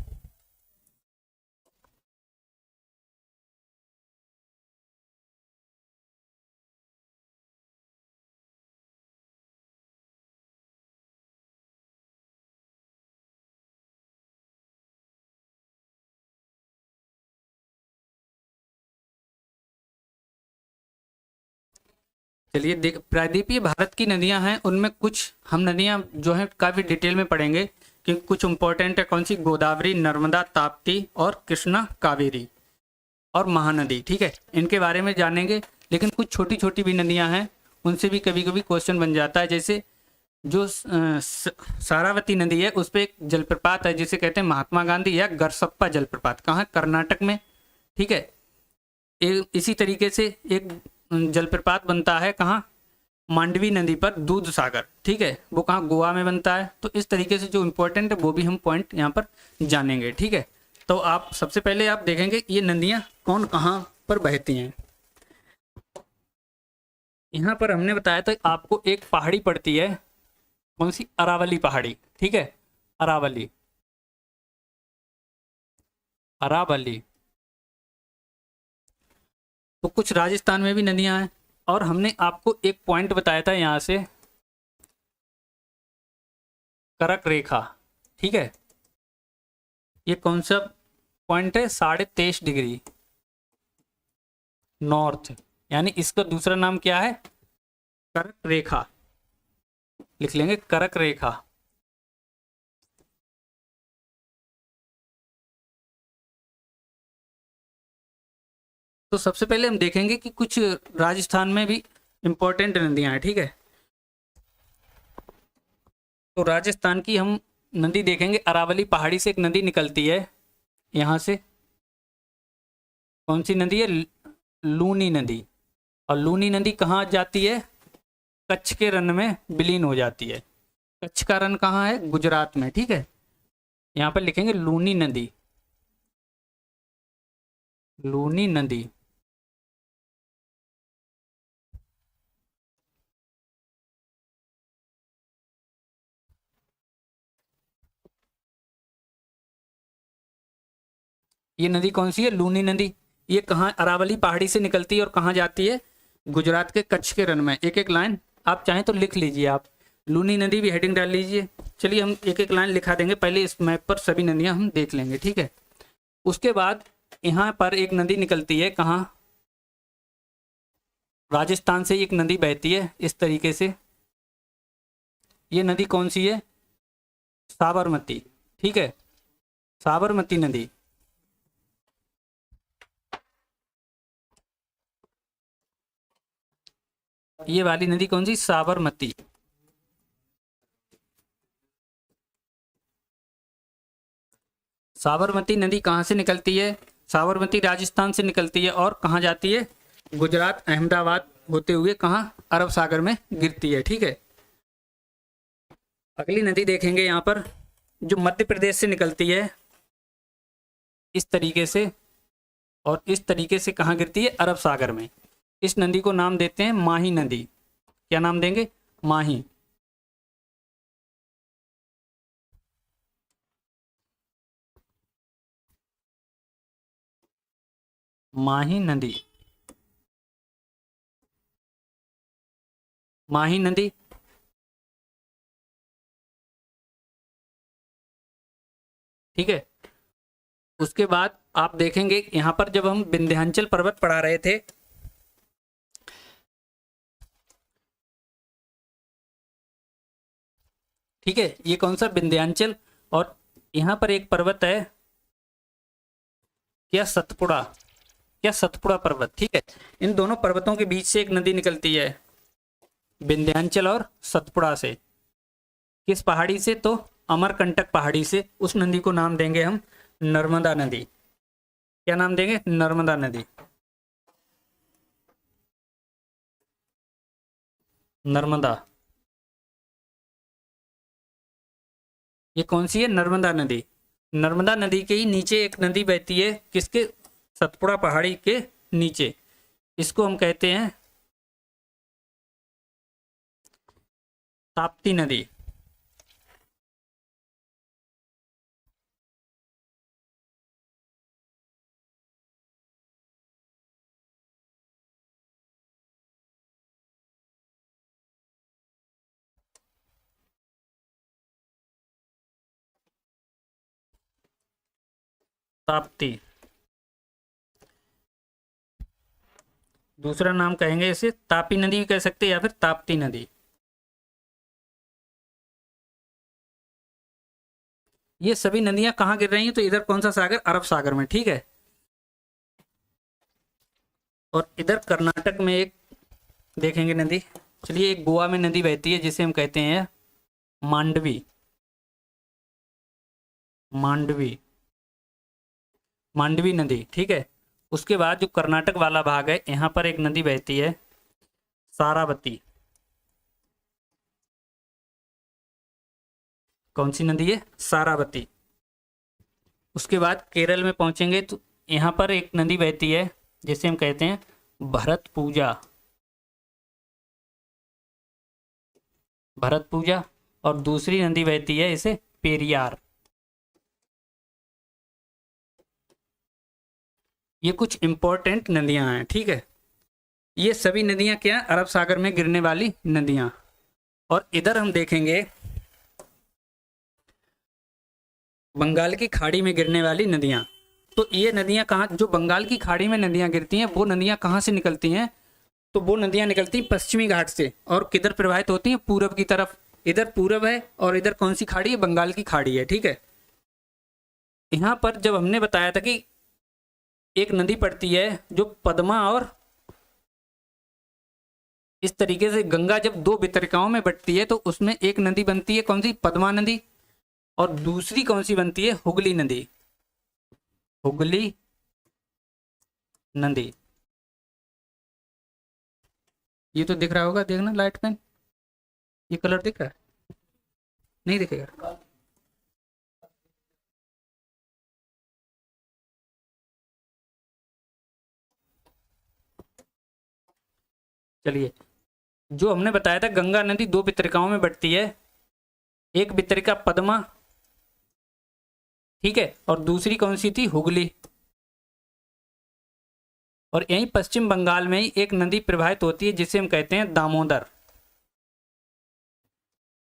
चलिए देख, प्रायद्वीपीय भारत की नदियां हैं, उनमें कुछ हम नदियां जो हैं काफ़ी डिटेल में पढ़ेंगे, क्योंकि कुछ इंपॉर्टेंट है। कौन सी? गोदावरी, नर्मदा, ताप्ती और कृष्णा, कावेरी और महानदी। ठीक है, इनके बारे में जानेंगे। लेकिन कुछ छोटी छोटी भी नदियां हैं, उनसे भी कभी कभी क्वेश्चन बन जाता है। जैसे जो सारावती नदी है, उस पर एक जलप्रपात है जिसे कहते हैं महात्मा गांधी या गरसप्पा जलप्रपात। कहाँ? कर्नाटक में। ठीक है, इसी तरीके से एक जलप्रपात बनता है कहाँ? मांडवी नदी पर, दूध सागर। ठीक है, वो कहाँ? गोवा में बनता है। तो इस तरीके से जो इम्पोर्टेंट है वो भी हम पॉइंट यहाँ पर जानेंगे। ठीक है, तो आप सबसे पहले आप देखेंगे ये नदियाँ कौन कहाँ पर बहती हैं। यहाँ पर हमने बताया था आपको एक पहाड़ी पड़ती है, कौन सी? अरावली पहाड़ी। ठीक है, अरावली, अरावली। तो कुछ राजस्थान में भी नदियां हैं, और हमने आपको एक पॉइंट बताया था यहाँ से, करक रेखा। ठीक है, ये कौन सा पॉइंट है? 23.5 डिग्री नॉर्थ, यानी इसका दूसरा नाम क्या है? करक रेखा। लिख लेंगे करक रेखा। तो सबसे पहले हम देखेंगे कि कुछ राजस्थान में भी इंपॉर्टेंट नदियां हैं। ठीक है, तो राजस्थान की हम नदी देखेंगे। अरावली पहाड़ी से एक नदी निकलती है यहाँ से, कौन सी नदी है? लूनी नदी। और लूनी नदी कहाँ जाती है? कच्छ के रन में विलीन हो जाती है। कच्छ का रन कहाँ है? गुजरात में। ठीक है, यहाँ पर लिखेंगे लूनी नदी, लूनी नदी। ये नदी कौन सी है? लूनी नदी। ये कहाँ? अरावली पहाड़ी से निकलती है और कहाँ जाती है? गुजरात के कच्छ के रन में। एक एक लाइन आप चाहें तो लिख लीजिए। आप लूनी नदी भी हेडिंग डाल लीजिए। चलिए हम एक एक लाइन लिखा देंगे, पहले इस मैप पर सभी नदियां हम देख लेंगे। ठीक है, उसके बाद यहाँ पर एक नदी निकलती है कहाँ? राजस्थान से एक नदी बहती है इस तरीके से। ये नदी कौन सी है? साबरमती। ठीक है, साबरमती नदी। ये वाली नदी कौन सी? साबरमती। साबरमती नदी कहाँ से निकलती है? साबरमती राजस्थान से निकलती है और कहाँ जाती है? गुजरात, अहमदाबाद होते हुए कहाँ? अरब सागर में गिरती है। ठीक है, अगली नदी देखेंगे यहाँ पर, जो मध्य प्रदेश से निकलती है इस तरीके से, और इस तरीके से कहाँ गिरती है? अरब सागर में। इस नदी को नाम देते हैं माही नदी। क्या नाम देंगे? माही। माही नदी, माही नदी। ठीक है, उसके बाद आप देखेंगे यहाँ पर जब हम विंध्याचल पर्वत पढ़ा रहे थे, ठीक है, ये कौन सा? विंध्याचल। और यहाँ पर एक पर्वत है, क्या? सतपुड़ा। क्या? सतपुड़ा पर्वत। ठीक है, इन दोनों पर्वतों के बीच से एक नदी निकलती है, विंध्याचल और सतपुड़ा से। किस पहाड़ी से? तो अमरकंटक पहाड़ी से। उस नदी को नाम देंगे हम नर्मदा नदी। क्या नाम देंगे? नर्मदा नदी। नर्मदा, ये कौन सी है? नर्मदा नदी। नर्मदा नदी के ही नीचे एक नदी बहती है, किसके? सतपुड़ा पहाड़ी के नीचे। इसको हम कहते हैं ताप्ती नदी। ताप्ती, दूसरा नाम कहेंगे इसे तापी नदी भी कह सकते हैं, या फिर ताप्ती नदी। ये सभी नदियां कहाँ गिर रही हैं? तो इधर कौन सा सागर? अरब सागर में। ठीक है, और इधर कर्नाटक में एक देखेंगे नदी। चलिए, एक गोवा में नदी बहती है जिसे हम कहते हैं मांडवी। मांडवी, मांडवी नदी। ठीक है, उसके बाद जो कर्नाटक वाला भाग है, यहाँ पर एक नदी बहती है सारावती। कौन सी नदी है? सारावती। उसके बाद केरल में पहुंचेंगे तो यहाँ पर एक नदी बहती है जिसे हम कहते हैं भरत पूजा। भरत पूजा। और दूसरी नदी बहती है इसे पेरियार। ये कुछ इंपॉर्टेंट नदियां हैं। ठीक है, ये सभी नदियां क्या? अरब सागर में गिरने वाली नदियां। और इधर हम देखेंगे बंगाल की खाड़ी में गिरने वाली नदियां। तो ये नदियां कहाँ? जो बंगाल की खाड़ी में नदियां गिरती हैं वो नदियां कहाँ से निकलती हैं? तो वो नदियां निकलती हैं पश्चिमी घाट से, और किधर प्रवाहित होती हैं? पूरब की तरफ। इधर पूरब है और इधर कौन सी खाड़ी है? बंगाल की खाड़ी है। ठीक है, यहाँ पर जब हमने बताया था कि एक नदी पड़ती है जो पद्मा और इस तरीके से गंगा जब दो वितरिकाओं में बटती है तो उसमें एक नदी बनती है कौन सी? पद्मा नदी। और दूसरी कौन सी बनती है? हुगली नदी। हुगली नदी। ये तो दिख रहा होगा, देखना लाइट पेन, ये कलर दिख रहा है? नहीं दिखेगा? चलिए, जो हमने बताया था गंगा नदी दो वितरिकाओं में बटती है, एक वितरिका पद्मा, ठीक है, और दूसरी कौन सी थी? हुगली। और यहीं पश्चिम बंगाल में ही एक नदी प्रवाहित होती है जिसे हम कहते हैं दामोदर।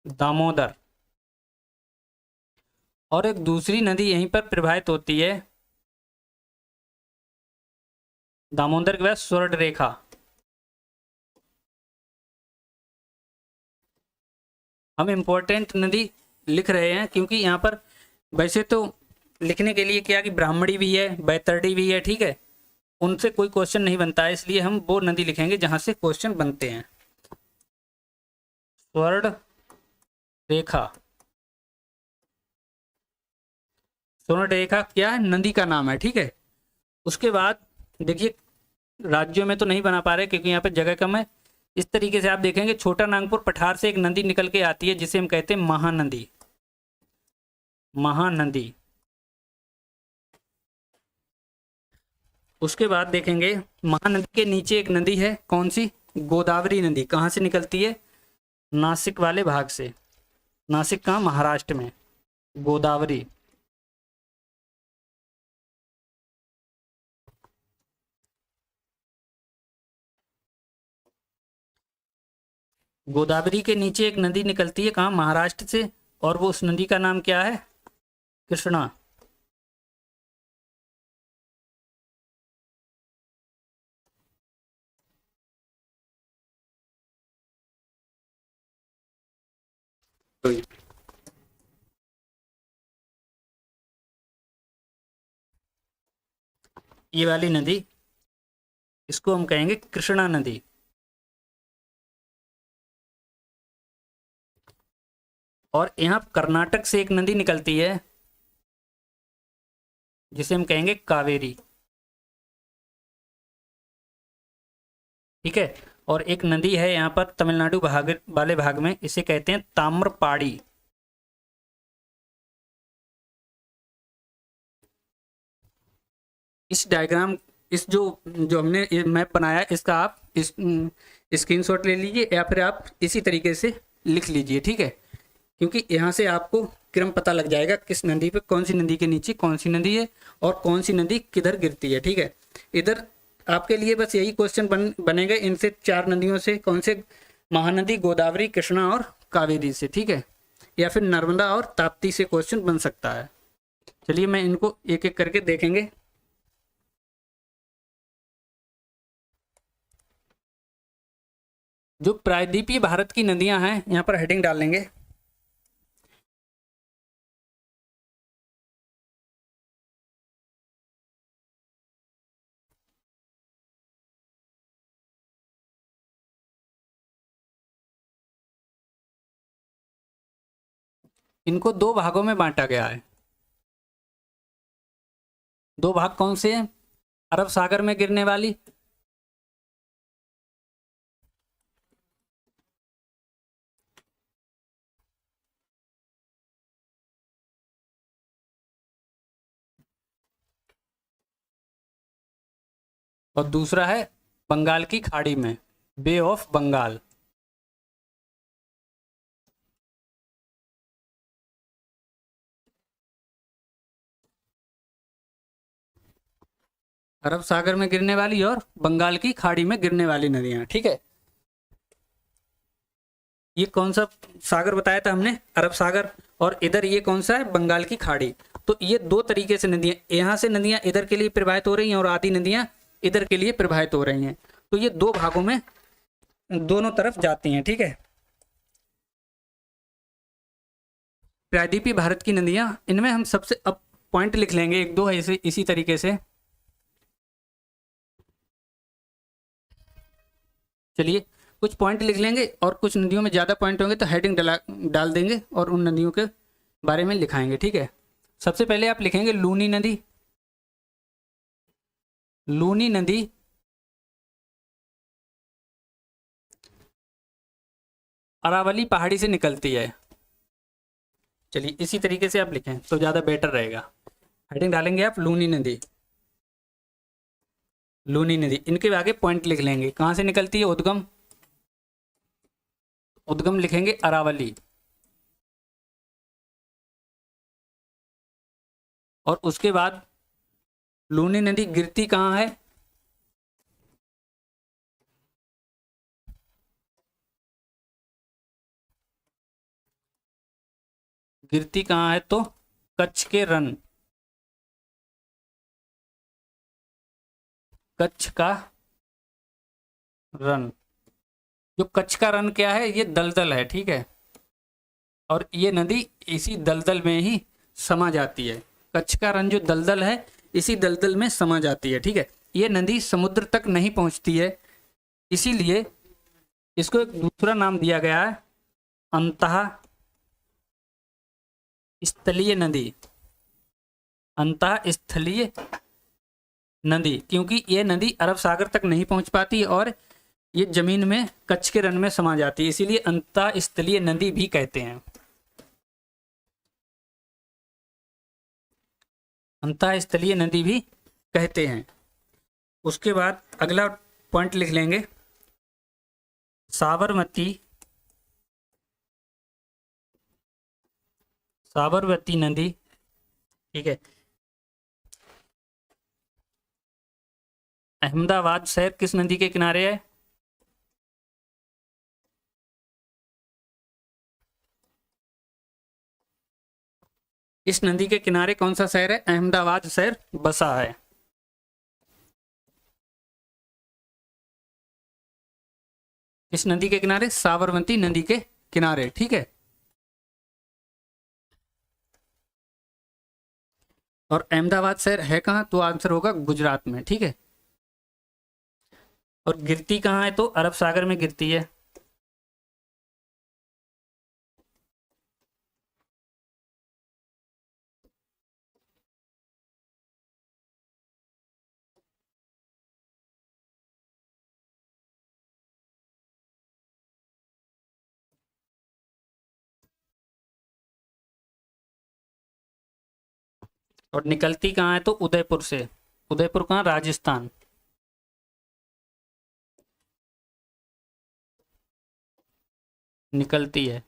दामोदर। और एक दूसरी नदी यहीं पर प्रवाहित होती है दामोदर के बाद स्वर्ण रेखा। हम इंपॉर्टेंट नदी लिख रहे हैं क्योंकि यहाँ पर वैसे तो लिखने के लिए क्या कि ब्राह्मणी भी है, बैतरणी भी है, ठीक है, उनसे कोई क्वेश्चन नहीं बनता है, इसलिए हम वो नदी लिखेंगे जहां से क्वेश्चन बनते हैं। स्वर्ण रेखा। स्वर्णरेखा क्या है, नदी का नाम है, ठीक है। उसके बाद देखिए राज्यों में तो नहीं बना पा रहे क्योंकि यहाँ पे जगह कम है। इस तरीके से आप देखेंगे छोटा नागपुर पठार से एक नदी निकल के आती है जिसे हम कहते हैं महानदी, महानदी। उसके बाद देखेंगे महानदी के नीचे एक नदी है, कौन सी, गोदावरी नदी। कहाँ से निकलती है, नासिक वाले भाग से। नासिक कहाँ, महाराष्ट्र में, गोदावरी। गोदावरी के नीचे एक नदी निकलती है, कहाँ, महाराष्ट्र से, और वो उस नदी का नाम क्या है, कृष्णा। तो ये वाली नदी, इसको हम कहेंगे कृष्णा नदी। और यहाँ कर्नाटक से एक नदी निकलती है जिसे हम कहेंगे कावेरी, ठीक है। और एक नदी है यहाँ पर तमिलनाडु भाग वाले भाग में, इसे कहते हैं ताम्रपाड़ी। इस डायग्राम, इस जो जो हमने ये मैप बनाया, इसका आप इस स्क्रीनशॉट ले लीजिए या फिर आप इसी तरीके से लिख लीजिए, ठीक है। क्योंकि यहाँ से आपको क्रम पता लग जाएगा किस नदी पे, कौन सी नदी के नीचे कौन सी नदी है और कौन सी नदी किधर गिरती है, ठीक है। इधर आपके लिए बस यही क्वेश्चन बनेगा इनसे 4 नदियों से, कौन से, महानदी, गोदावरी, कृष्णा और कावेरी से, ठीक है। या फिर नर्मदा और ताप्ती से क्वेश्चन बन सकता है। चलिए मैं इनको एक एक करके देखेंगे। जो प्रायद्वीपीय भारत की नदियां हैं, यहाँ पर हेडिंग डाल लेंगे। इनको 2 भागों में बांटा गया है। 2 भाग कौन से हैं, अरब सागर में गिरने वाली और दूसरा है बंगाल की खाड़ी में, बे ऑफ बंगाल। अरब सागर में गिरने वाली और बंगाल की खाड़ी में गिरने वाली नदियां, ठीक है। ये कौन सा सागर बताया था हमने, अरब सागर, और इधर ये कौन सा है, बंगाल की खाड़ी। तो ये 2 तरीके से नदियां, यहाँ से नदियां इधर के लिए प्रवाहित हो रही हैं और आधी नदियां इधर के लिए प्रवाहित हो रही हैं। तो ये 2 भागों में दोनों तरफ जाती हैं, ठीक है। प्रायद्वीपीय भारत की नदियां, इनमें हम सबसे अब पॉइंट लिख लेंगे 1-2 ऐसे इसी तरीके से। चलिए कुछ पॉइंट लिख लेंगे और कुछ नदियों में ज़्यादा पॉइंट होंगे तो हेडिंग डाल देंगे और उन नदियों के बारे में लिखाएंगे, ठीक है। सबसे पहले आप लिखेंगे लूनी नदी। लूनी नदी अरावली पहाड़ी से निकलती है। चलिए इसी तरीके से आप लिखें तो ज़्यादा बेटर रहेगा। हेडिंग डालेंगे आप लूनी नदी, लूनी नदी। इनके आगे पॉइंट लिख लेंगे, कहाँ से निकलती है, उद्गम, उद्गम लिखेंगे अरावली। और उसके बाद लूनी नदी गिरती कहाँ है, गिरती कहाँ है तो कच्छ के रन, कच्छ का रन। जो कच्छ का रन क्या है, ये दलदल है, ठीक है। और ये नदी इसी दलदल में ही समा जाती है। कच्छ का रन जो दलदल है इसी दलदल में समा जाती है, ठीक है। ये नदी समुद्र तक नहीं पहुंचती है, इसीलिए इसको एक दूसरा नाम दिया गया है, अंतः स्थलीय नदी। अंतःस्थलीय नदी, क्योंकि ये नदी अरब सागर तक नहीं पहुंच पाती और ये जमीन में कच्छ के रण में समा जाती है, इसीलिए अंतःस्थलीय नदी भी कहते हैं। अंतःस्थलीय नदी भी कहते हैं। उसके बाद अगला पॉइंट लिख लेंगे, साबरमती, साबरमती नदी, ठीक है। अहमदाबाद शहर किस नदी के किनारे है? इस नदी के किनारे कौन सा शहर है? अहमदाबाद शहर बसा है। इस नदी के किनारे, साबरमती नदी के किनारे, ठीक है। और अहमदाबाद शहर है कहाँ? तो आंसर होगा गुजरात में, ठीक है। और गिरती कहाँ है? तो अरब सागर में गिरती है। और निकलती कहाँ है? तो उदयपुर से। उदयपुर कहाँ? राजस्थान। निकलती है।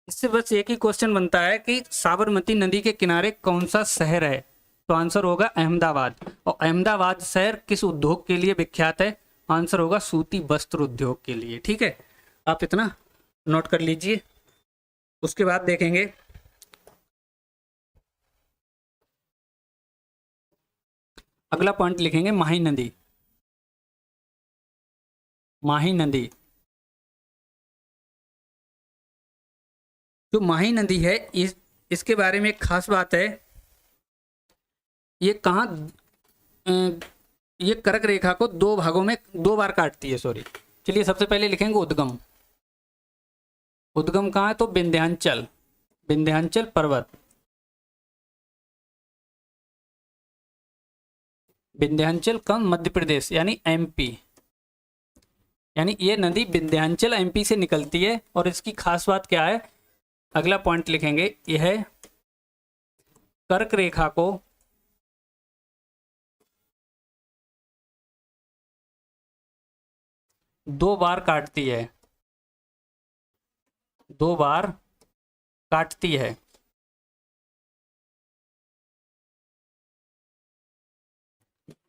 इससे बस एक ही क्वेश्चन बनता है कि साबरमती नदी के किनारे कौन सा शहर है? तो आंसर होगा अहमदाबाद। और अहमदाबाद शहर किस उद्योग के लिए विख्यात है? आंसर होगा सूती वस्त्र उद्योग के लिए, ठीक है। आप इतना नोट कर लीजिए। उसके बाद देखेंगे अगला पॉइंट लिखेंगे, माही नदी। माही नदी, जो माही नदी है, इसके बारे में एक खास बात है। ये कहाँ, ये कर्क रेखा को दो भागों में, दो बार काटती है, सॉरी। चलिए सबसे पहले लिखेंगे उद्गम। उद्गम कहाँ है? तो विंध्याचल, विंध्याचल पर्वत। विंध्याचल कम मध्य प्रदेश यानी एमपी, यानी ये नदी विंध्याचल एमपी से निकलती है। और इसकी खास बात क्या है? अगला पॉइंट लिखेंगे, यह कर्क रेखा को दो बार काटती है, दो बार काटती है।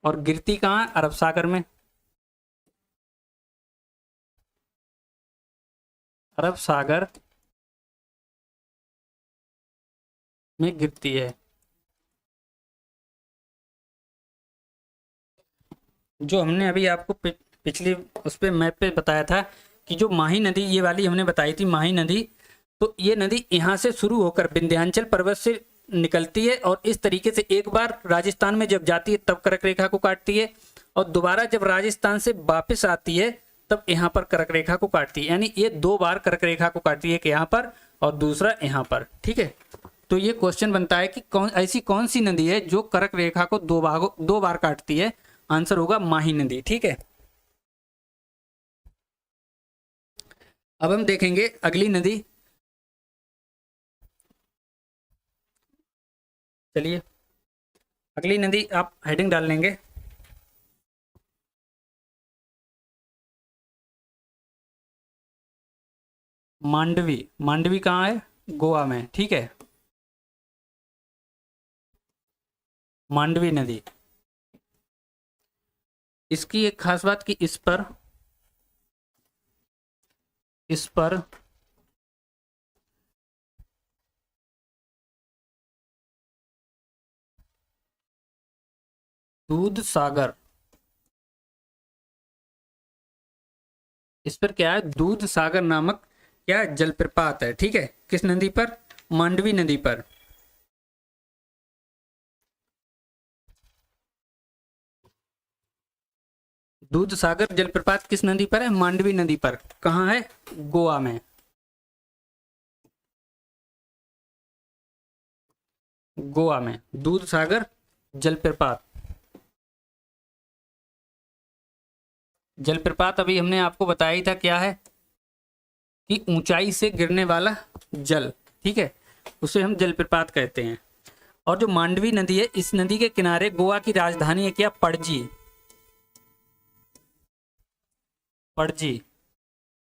और गिरती कहाँ? अरब सागर में। अरब सागर में गिरती है। जो हमने अभी आपको पिछली उस पे मैप पे बताया था कि जो माही नदी, ये वाली हमने बताई थी माही नदी, तो ये नदी यहाँ से शुरू होकर विंध्याचल पर्वत से निकलती है और इस तरीके से एक बार राजस्थान में जब जाती है तब कर्क रेखा को काटती है, और दोबारा जब राजस्थान से वापस आती है तब यहाँ पर कर्क रेखा को काटती है। यानी ये दो बार कर्क रेखा को काटती है, एक यहाँ पर और दूसरा यहाँ पर, ठीक है। तो ये क्वेश्चन बनता है कि ऐसी कौन सी नदी है जो कर्क रेखा को दो बार काटती है? आंसर होगा माही नदी, ठीक है। अब हम देखेंगे अगली नदी। चलिए अगली नदी आप हेडिंग डाल लेंगे, मांडवी। मांडवी कहाँ है? गोवा में, ठीक है। मांडवी नदी, इसकी एक खास बात कि इस पर दूध सागर, इस पर क्या है? दूध सागर नामक क्या जलप्रपात है, ठीक है। किस नदी पर? मांडवी नदी पर। दूध सागर जलप्रपात किस नदी पर है? मांडवी नदी पर। कहाँ है? गोवा में। गोवा में दूध सागर जलप्रपात। जलप्रपात अभी हमने आपको बताया ही था क्या है, कि ऊंचाई से गिरने वाला जल, ठीक है, उसे हम जलप्रपात कहते हैं। और जो मांडवी नदी है, इस नदी के किनारे गोवा की राजधानी है क्या, पणजी। पणजी,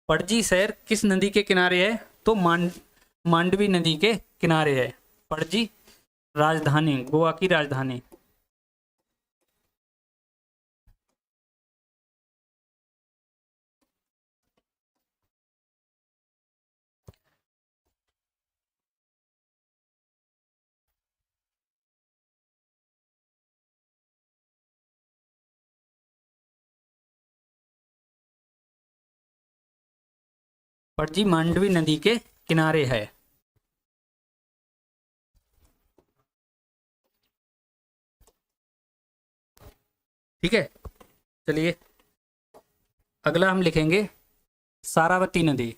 पणजी शहर किस नदी के किनारे है, तो मांडवी नदी के किनारे है पणजी। राजधानी, गोवा की राजधानी। पणजी मांडवी नदी के किनारे है। ठीक है, चलिए अगला हम लिखेंगे सारावती नदी।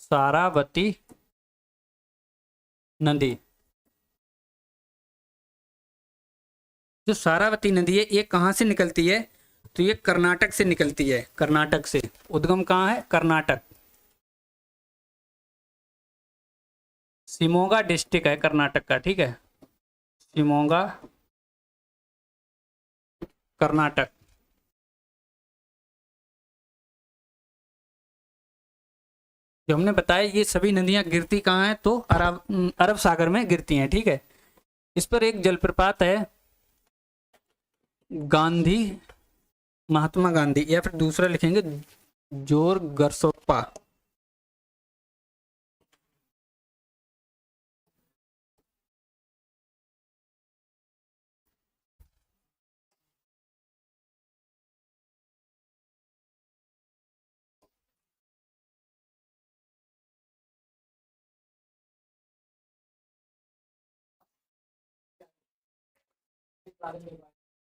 सारावती नदी, जो सारावती नदी है ये कहाँ से निकलती है, तो ये कर्नाटक से निकलती है। कर्नाटक से उद्गम कहाँ है, कर्नाटक। शिमोगा डिस्ट्रिक्ट है कर्नाटक का, ठीक है, शिमोगा कर्नाटक। जो हमने बताया ये सभी नदियां गिरती कहाँ हैं, तो अरब सागर में गिरती हैं, ठीक है। इस पर एक जलप्रपात है गांधी, महात्मा गांधी, या फिर दूसरा लिखेंगे जोर गरसोप्पा।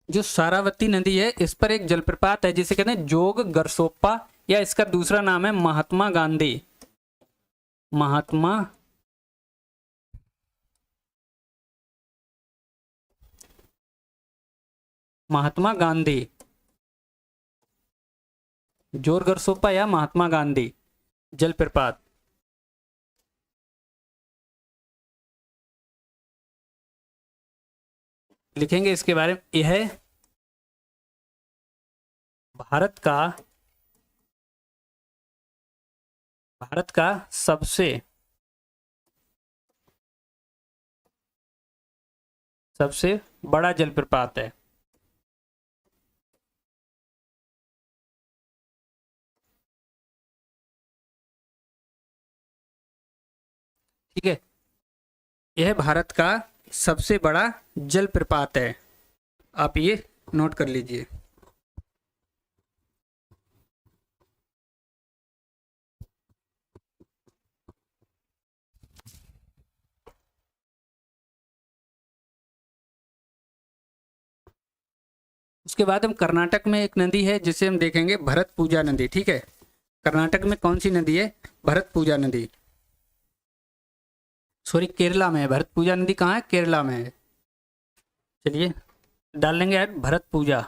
जो सारावती नदी है इस पर एक जलप्रपात है जिसे कहते हैं जोग गरसोप्पा, या इसका दूसरा नाम है महात्मा गांधी। महात्मा महात्मा गांधी, जोर गरसोप्पा या महात्मा गांधी जलप्रपात। लिखेंगे इसके बारे में, यह भारत का सबसे बड़ा जलप्रपात है। ठीक है, यह भारत का सबसे बड़ा जलप्रपात है, आप ये नोट कर लीजिए। उसके बाद हम कर्नाटक में एक नदी है जिसे हम देखेंगे भरतपुजा नदी। ठीक है, कर्नाटक में कौन सी नदी है, भरतपुजा नदी। सॉरी, केरला में है। भरतपुजा नदी कहाँ है, केरला में है। चलिए डाल लेंगे ऐड भरतपुजा।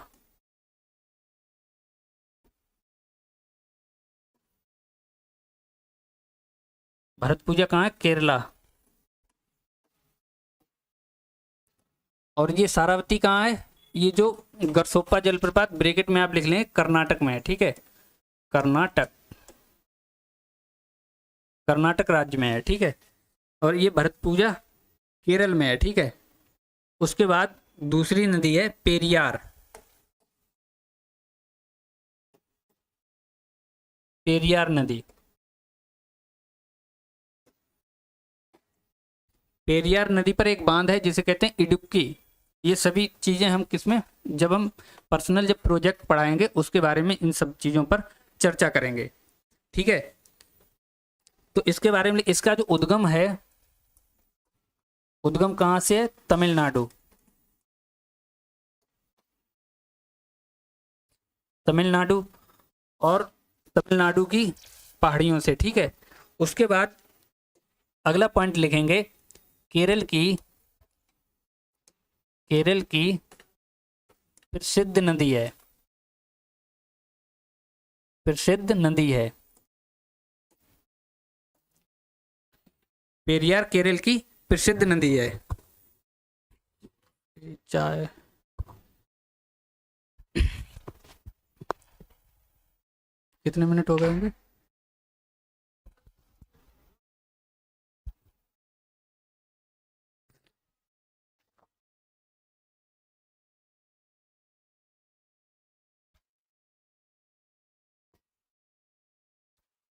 भरतपुजा कहाँ है, केरला। और ये सारावती कहाँ है, ये जो गरसोप्पा जलप्रपात ब्रैकेट में आप लिख लें कर्नाटक में है। ठीक है, कर्नाटक, कर्नाटक राज्य में है। ठीक है, और ये भरतपुजा केरल में है। ठीक है, उसके बाद दूसरी नदी है पेरियार। पेरियार नदी, पेरियार नदी पर एक बांध है जिसे कहते हैं इडुक्की। ये सभी चीज़ें हम किसमें, जब हम पर्सनल जब प्रोजेक्ट पढ़ाएंगे उसके बारे में इन सब चीज़ों पर चर्चा करेंगे। ठीक है, तो इसके बारे में, इसका जो उद्गम है, उद्गम कहाँ से है, तमिलनाडु। तमिलनाडु और तमिलनाडु की पहाड़ियों से। ठीक है, उसके बाद अगला पॉइंट लिखेंगे केरल की प्रसिद्ध नदी है, प्रसिद्ध नदी है। पेरियार केरल की प्रसिद्ध नदी है। चाय कितने मिनट हो गए होंगे?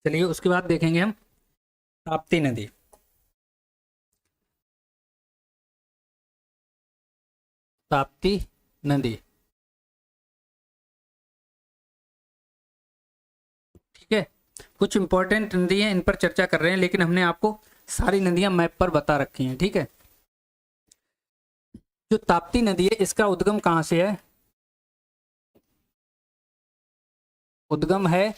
चलिए उसके बाद देखेंगे हम ताप्ती नदी। ताप्ती नदी, ठीक है। कुछ इंपॉर्टेंट नदी हैं, इन पर चर्चा कर रहे हैं, लेकिन हमने आपको सारी नदियां मैप पर बता रखी हैं, ठीक है। जो ताप्ती नदी है इसका उद्गम कहाँ से है? उद्गम है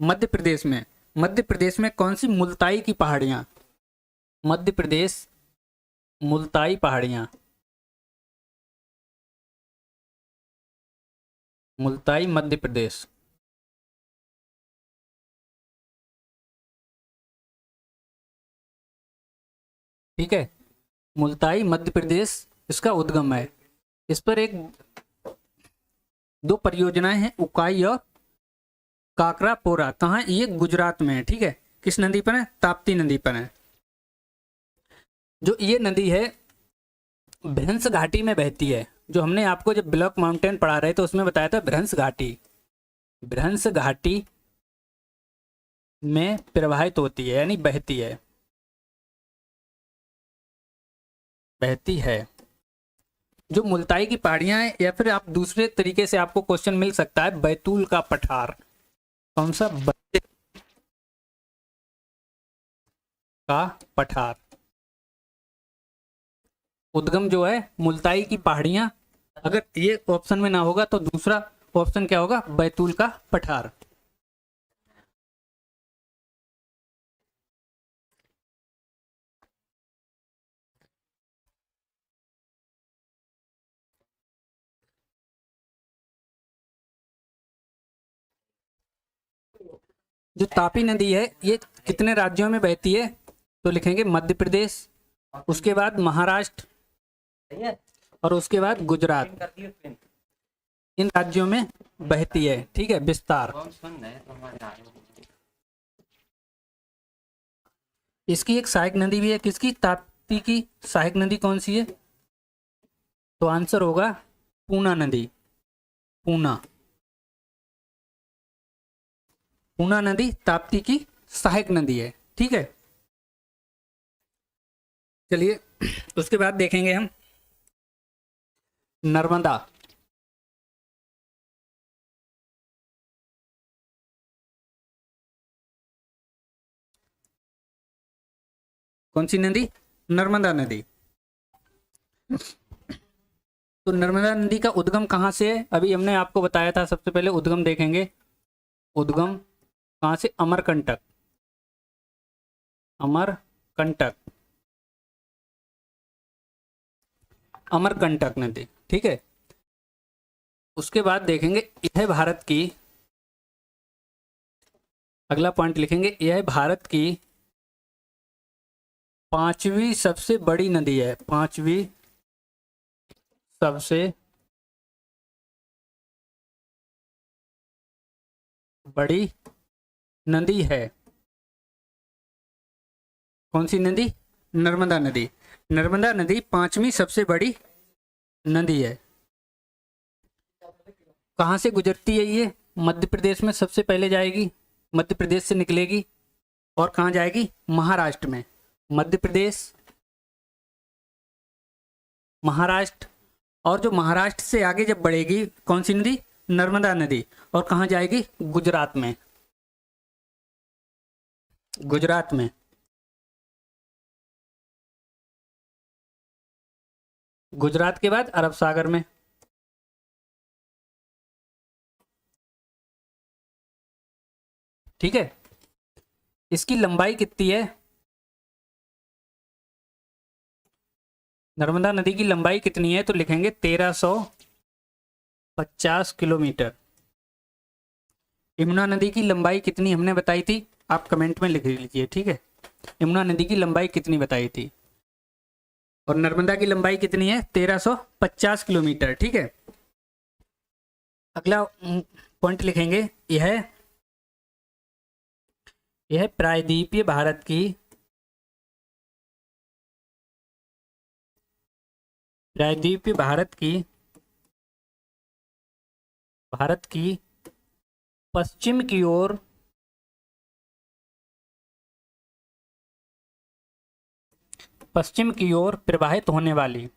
मध्य प्रदेश में। मध्य प्रदेश में कौन सी? मुल्ताई की पहाड़ियां। मध्य प्रदेश, मुल्ताई पहाड़ियां, मुल्ताई मध्य प्रदेश। ठीक है, मुल्ताई मध्य प्रदेश इसका उद्गम है। इस पर एक दो परियोजनाएं हैं, उकाई और काकरापोरा। कहाँ? ये गुजरात में है, ठीक है। किस नदी पर है? ताप्ती नदी पर है। जो ये नदी है भ्रंश घाटी में बहती है। जो हमने आपको जब ब्लॉक माउंटेन पढ़ा रहे थे उसमें बताया था भ्रंश घाटी, भ्रंश घाटी में प्रवाहित होती है, यानी बहती है, बहती है। जो मुल्ताई की पहाड़ियां हैं, या फिर आप दूसरे तरीके से आपको क्वेश्चन मिल सकता है बैतूल का पठार। कौन सा? बैतूल का पठार। उद्गम जो है मुल्ताई की पहाड़ियां। अगर ये ऑप्शन में ना होगा तो दूसरा ऑप्शन क्या होगा? बैतूल का पठार। जो तापी नदी है ये कितने राज्यों में बहती है? तो लिखेंगे मध्य प्रदेश, उसके बाद महाराष्ट्र और उसके बाद गुजरात। इन राज्यों में बहती है, ठीक है। विस्तार, इसकी एक सहायक नदी भी है। किसकी? ताप्ती की सहायक नदी कौन सी है? तो आंसर होगा पूना नदी। पूना, पूना नदी ताप्ती की सहायक नदी है, ठीक है। चलिए उसके बाद देखेंगे हम नर्मदा। कौन सी नदी? नर्मदा नदी। तो नर्मदा नदी का उद्गम कहाँ से है? अभी हमने आपको बताया था। सबसे पहले उद्गम देखेंगे। उद्गम कहाँ से? अमरकंटक, अमरकंटक, अमरकंटक नदी, ठीक है। उसके बाद देखेंगे यह भारत की, अगला पॉइंट लिखेंगे, यह भारत की पांचवी सबसे बड़ी नदी है। पांचवी सबसे बड़ी नदी है। कौन सी नदी? नर्मदा नदी। नर्मदा नदी पांचवी सबसे बड़ी नदी है। कहाँ से गुजरती है ये? मध्य प्रदेश में सबसे पहले जाएगी, मध्य प्रदेश से निकलेगी और कहाँ जाएगी? महाराष्ट्र में। मध्य प्रदेश, महाराष्ट्र, और जो महाराष्ट्र से आगे जब बढ़ेगी कौन सी नदी? नर्मदा नदी। और कहाँ जाएगी? गुजरात में, गुजरात में। गुजरात के बाद अरब सागर में। ठीक है। इसकी लंबाई कितनी है? नर्मदा नदी की लंबाई कितनी है, तो लिखेंगे 1350 किलोमीटर। यमुना नदी की लंबाई कितनी हमने बताई थी, आप कमेंट में लिख लीजिए, ठीक है। यमुना नदी की लंबाई कितनी बताई थी, और नर्मदा की लंबाई कितनी है, 1350 किलोमीटर, ठीक है। अगला पॉइंट लिखेंगे, यह प्रायद्वीपीय भारत की पश्चिम की ओर प्रवाहित होने वाली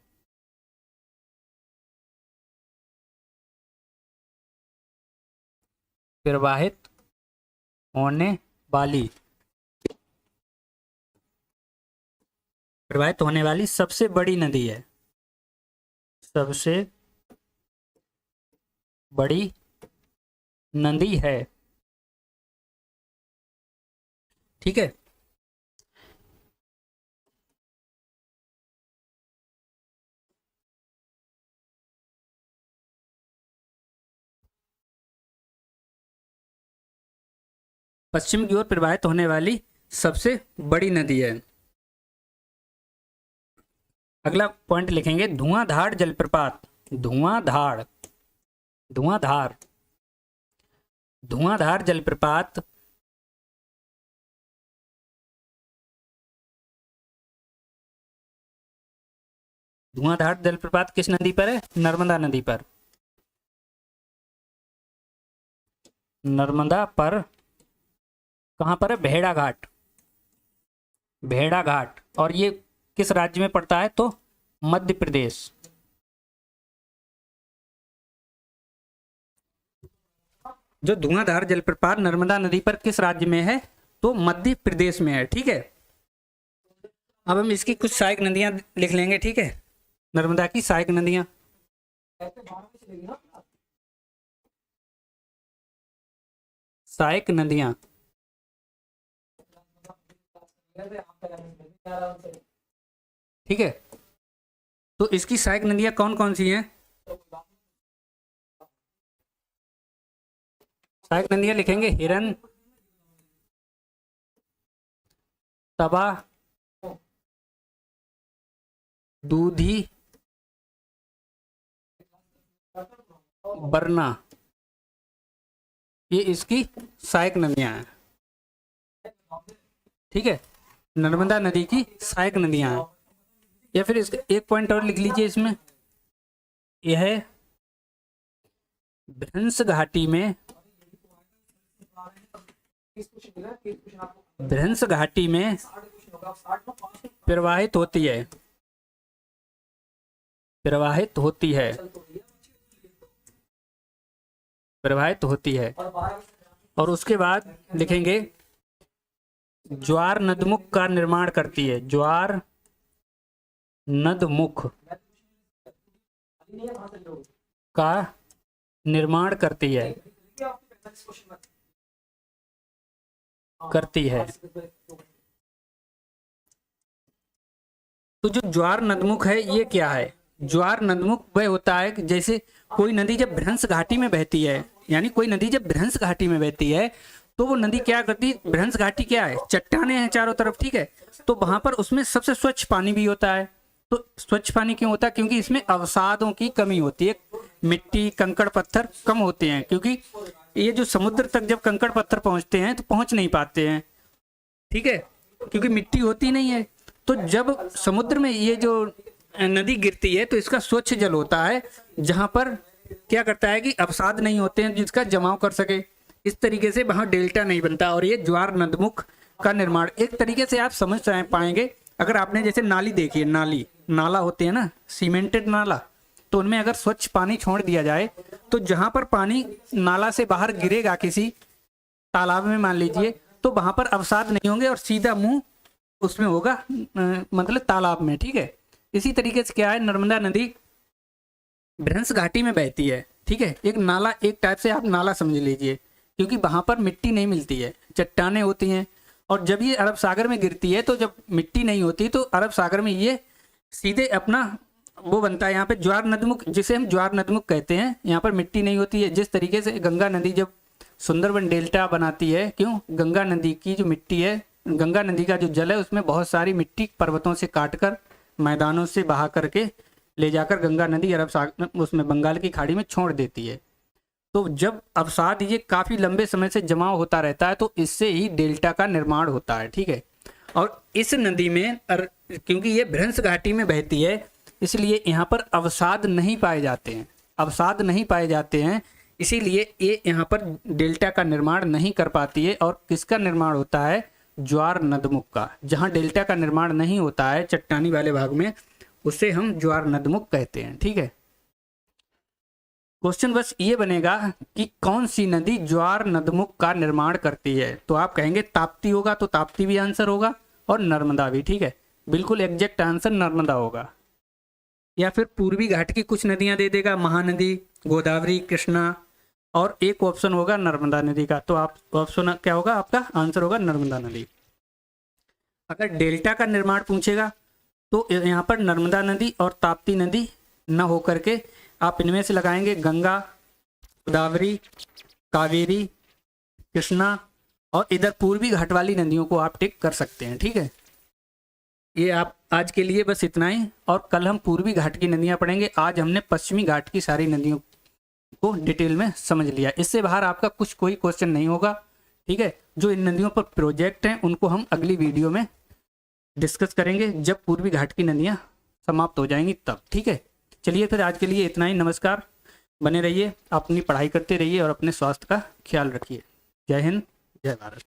सबसे बड़ी नदी है, सबसे बड़ी नदी है, ठीक है। पश्चिम की ओर प्रवाहित होने वाली सबसे बड़ी नदी है। अगला पॉइंट लिखेंगे, धुआंधार जलप्रपात। धुआंधार जलप्रपात किस नदी पर है, नर्मदा नदी पर। नर्मदा पर कहां पर है, भेड़ा घाट। और ये किस राज्य में पड़ता है, तो मध्य प्रदेश। जो धुआंधार जलप्रपात नर्मदा नदी पर किस राज्य में है, तो मध्य प्रदेश में है, ठीक है। अब हम इसकी कुछ सहायक नदियां लिख लेंगे, ठीक है। नर्मदा की सहायक नदियां, ठीक है। तो इसकी सहायक नदियां कौन कौन सी हैं, सहायक नदियां लिखेंगे, हिरन, तवा, दूधी, बरना, ये इसकी सहायक नदियां हैं, ठीक है। नर्मदा नदी की सहायक नदियां हैं। या फिर इसका एक पॉइंट और लिख लीजिए इसमें, यह भ्रंश घाटी में प्रवाहित होती है। और उसके बाद लिखेंगे, ज्वार नदमुख का निर्माण करती है। ज्वार नदमुख का निर्माण करती है। तो जो ज्वार नदमुख है, ये क्या है, ज्वार नदमुख वह होता है कि जैसे कोई नदी जब भ्रंश घाटी में बहती है, यानी कोई नदी जब भ्रंश घाटी में बहती है, तो वो नदी क्या करती है, भ्रंश घाटी क्या है, चट्टाने हैं चारों तरफ, ठीक है। तो वहां पर उसमें सबसे स्वच्छ पानी भी होता है। तो स्वच्छ पानी क्यों होता है, क्योंकि इसमें अवसादों की कमी होती है, मिट्टी कंकड़ पत्थर कम होते हैं, क्योंकि ये जो समुद्र तक जब कंकड़ पत्थर पहुंचते हैं तो पहुंच नहीं पाते हैं, ठीक है, क्योंकि मिट्टी होती नहीं है। तो जब समुद्र में ये जो नदी गिरती है तो इसका स्वच्छ जल होता है, जहां पर क्या करता है कि अवसाद नहीं होते हैं जिसका जमाव कर सके। इस तरीके से वहां डेल्टा नहीं बनता, और ये ज्वार नदमुख का निर्माण एक तरीके से आप समझ पाएंगे। अगर आपने जैसे नाली देखी है, नाला होते हैं ना, सीमेंटेड नाला, तो उनमें अगर स्वच्छ पानी छोड़ दिया जाए तो जहां पर पानी नाला से बाहर गिरेगा किसी तालाब में मान लीजिए, तो वहां पर अवसाद नहीं होंगे और सीधा मुंह उसमें होगा, मतलब तालाब में, ठीक है। इसी तरीके से क्या है, नर्मदा नदी भ्रंश घाटी में बहती है, ठीक है। एक नाला, एक टाइप से आप नाला समझ लीजिए, क्योंकि वहां पर मिट्टी नहीं मिलती है, चट्टाने होती हैं। और जब ये अरब सागर में गिरती है, तो जब मिट्टी नहीं होती तो अरब सागर में ये सीधे अपना वो बनता है यहाँ पे ज्वार नदमुख, जिसे हम ज्वार नदमुख कहते हैं। यहाँ पर मिट्टी नहीं होती है। जिस तरीके से गंगा नदी जब सुंदरबन डेल्टा बनाती है, क्यों, गंगा नदी की जो मिट्टी है, गंगा नदी का जो जल है उसमें बहुत सारी मिट्टी पर्वतों से काटकर मैदानों से बहा करके ले जाकर गंगा नदी अरब सागर उसमें बंगाल की खाड़ी में छोड़ देती है। तो जब अवसाद ये काफ़ी लंबे समय से जमा होता रहता है तो इससे ही डेल्टा का निर्माण होता है, ठीक है। और इस नदी में क्योंकि ये भ्रंश घाटी में बहती है इसलिए यहाँ पर अवसाद नहीं पाए जाते हैं, अवसाद नहीं पाए जाते हैं, इसीलिए ये यहाँ पर डेल्टा का निर्माण नहीं कर पाती है। और किसका निर्माण होता है, ज्वार नदमुख का। जहाँ डेल्टा का निर्माण नहीं होता है चट्टानी वाले भाग में, उसे हम ज्वार नदमुख कहते हैं, ठीक है। क्वेश्चन बस ये बनेगा कि कौन सी नदी ज्वार नदमुख का निर्माण करती है। तो आप कहेंगे ताप्ती होगा, तो ताप्ती भी आंसर होगा और नर्मदा भी, ठीक है। बिल्कुल एग्जैक्ट आंसर नर्मदा होगा। या फिर पूर्वी घाट की कुछ नदियां दे देगा, महानदी, गोदावरी, कृष्णा, और एक ऑप्शन होगा नर्मदा नदी का। तो आप ऑप्शन क्या होगा, आपका आंसर होगा नर्मदा नदी। अगर डेल्टा का निर्माण पूछेगा तो यहाँ पर नर्मदा नदी और ताप्ती नदी न होकर के आप इनमें से लगाएंगे गंगा, गोदावरी, कावेरी, कृष्णा, और इधर पूर्वी घाट वाली नदियों को आप टिक कर सकते हैं, ठीक है। ये आप आज के लिए बस इतना ही, और कल हम पूर्वी घाट की नदियां पढ़ेंगे। आज हमने पश्चिमी घाट की सारी नदियों को डिटेल में समझ लिया। इससे बाहर आपका कोई क्वेश्चन नहीं होगा, ठीक है। जो इन नदियों पर प्रोजेक्ट हैं उनको हम अगली वीडियो में डिस्कस करेंगे जब पूर्वी घाट की नदियाँ समाप्त हो जाएंगी तब, ठीक है। चलिए फिर आज के लिए इतना ही। नमस्कार, बने रहिए, अपनी पढ़ाई करते रहिए और अपने स्वास्थ्य का ख्याल रखिए। जय हिंद, जय भारत।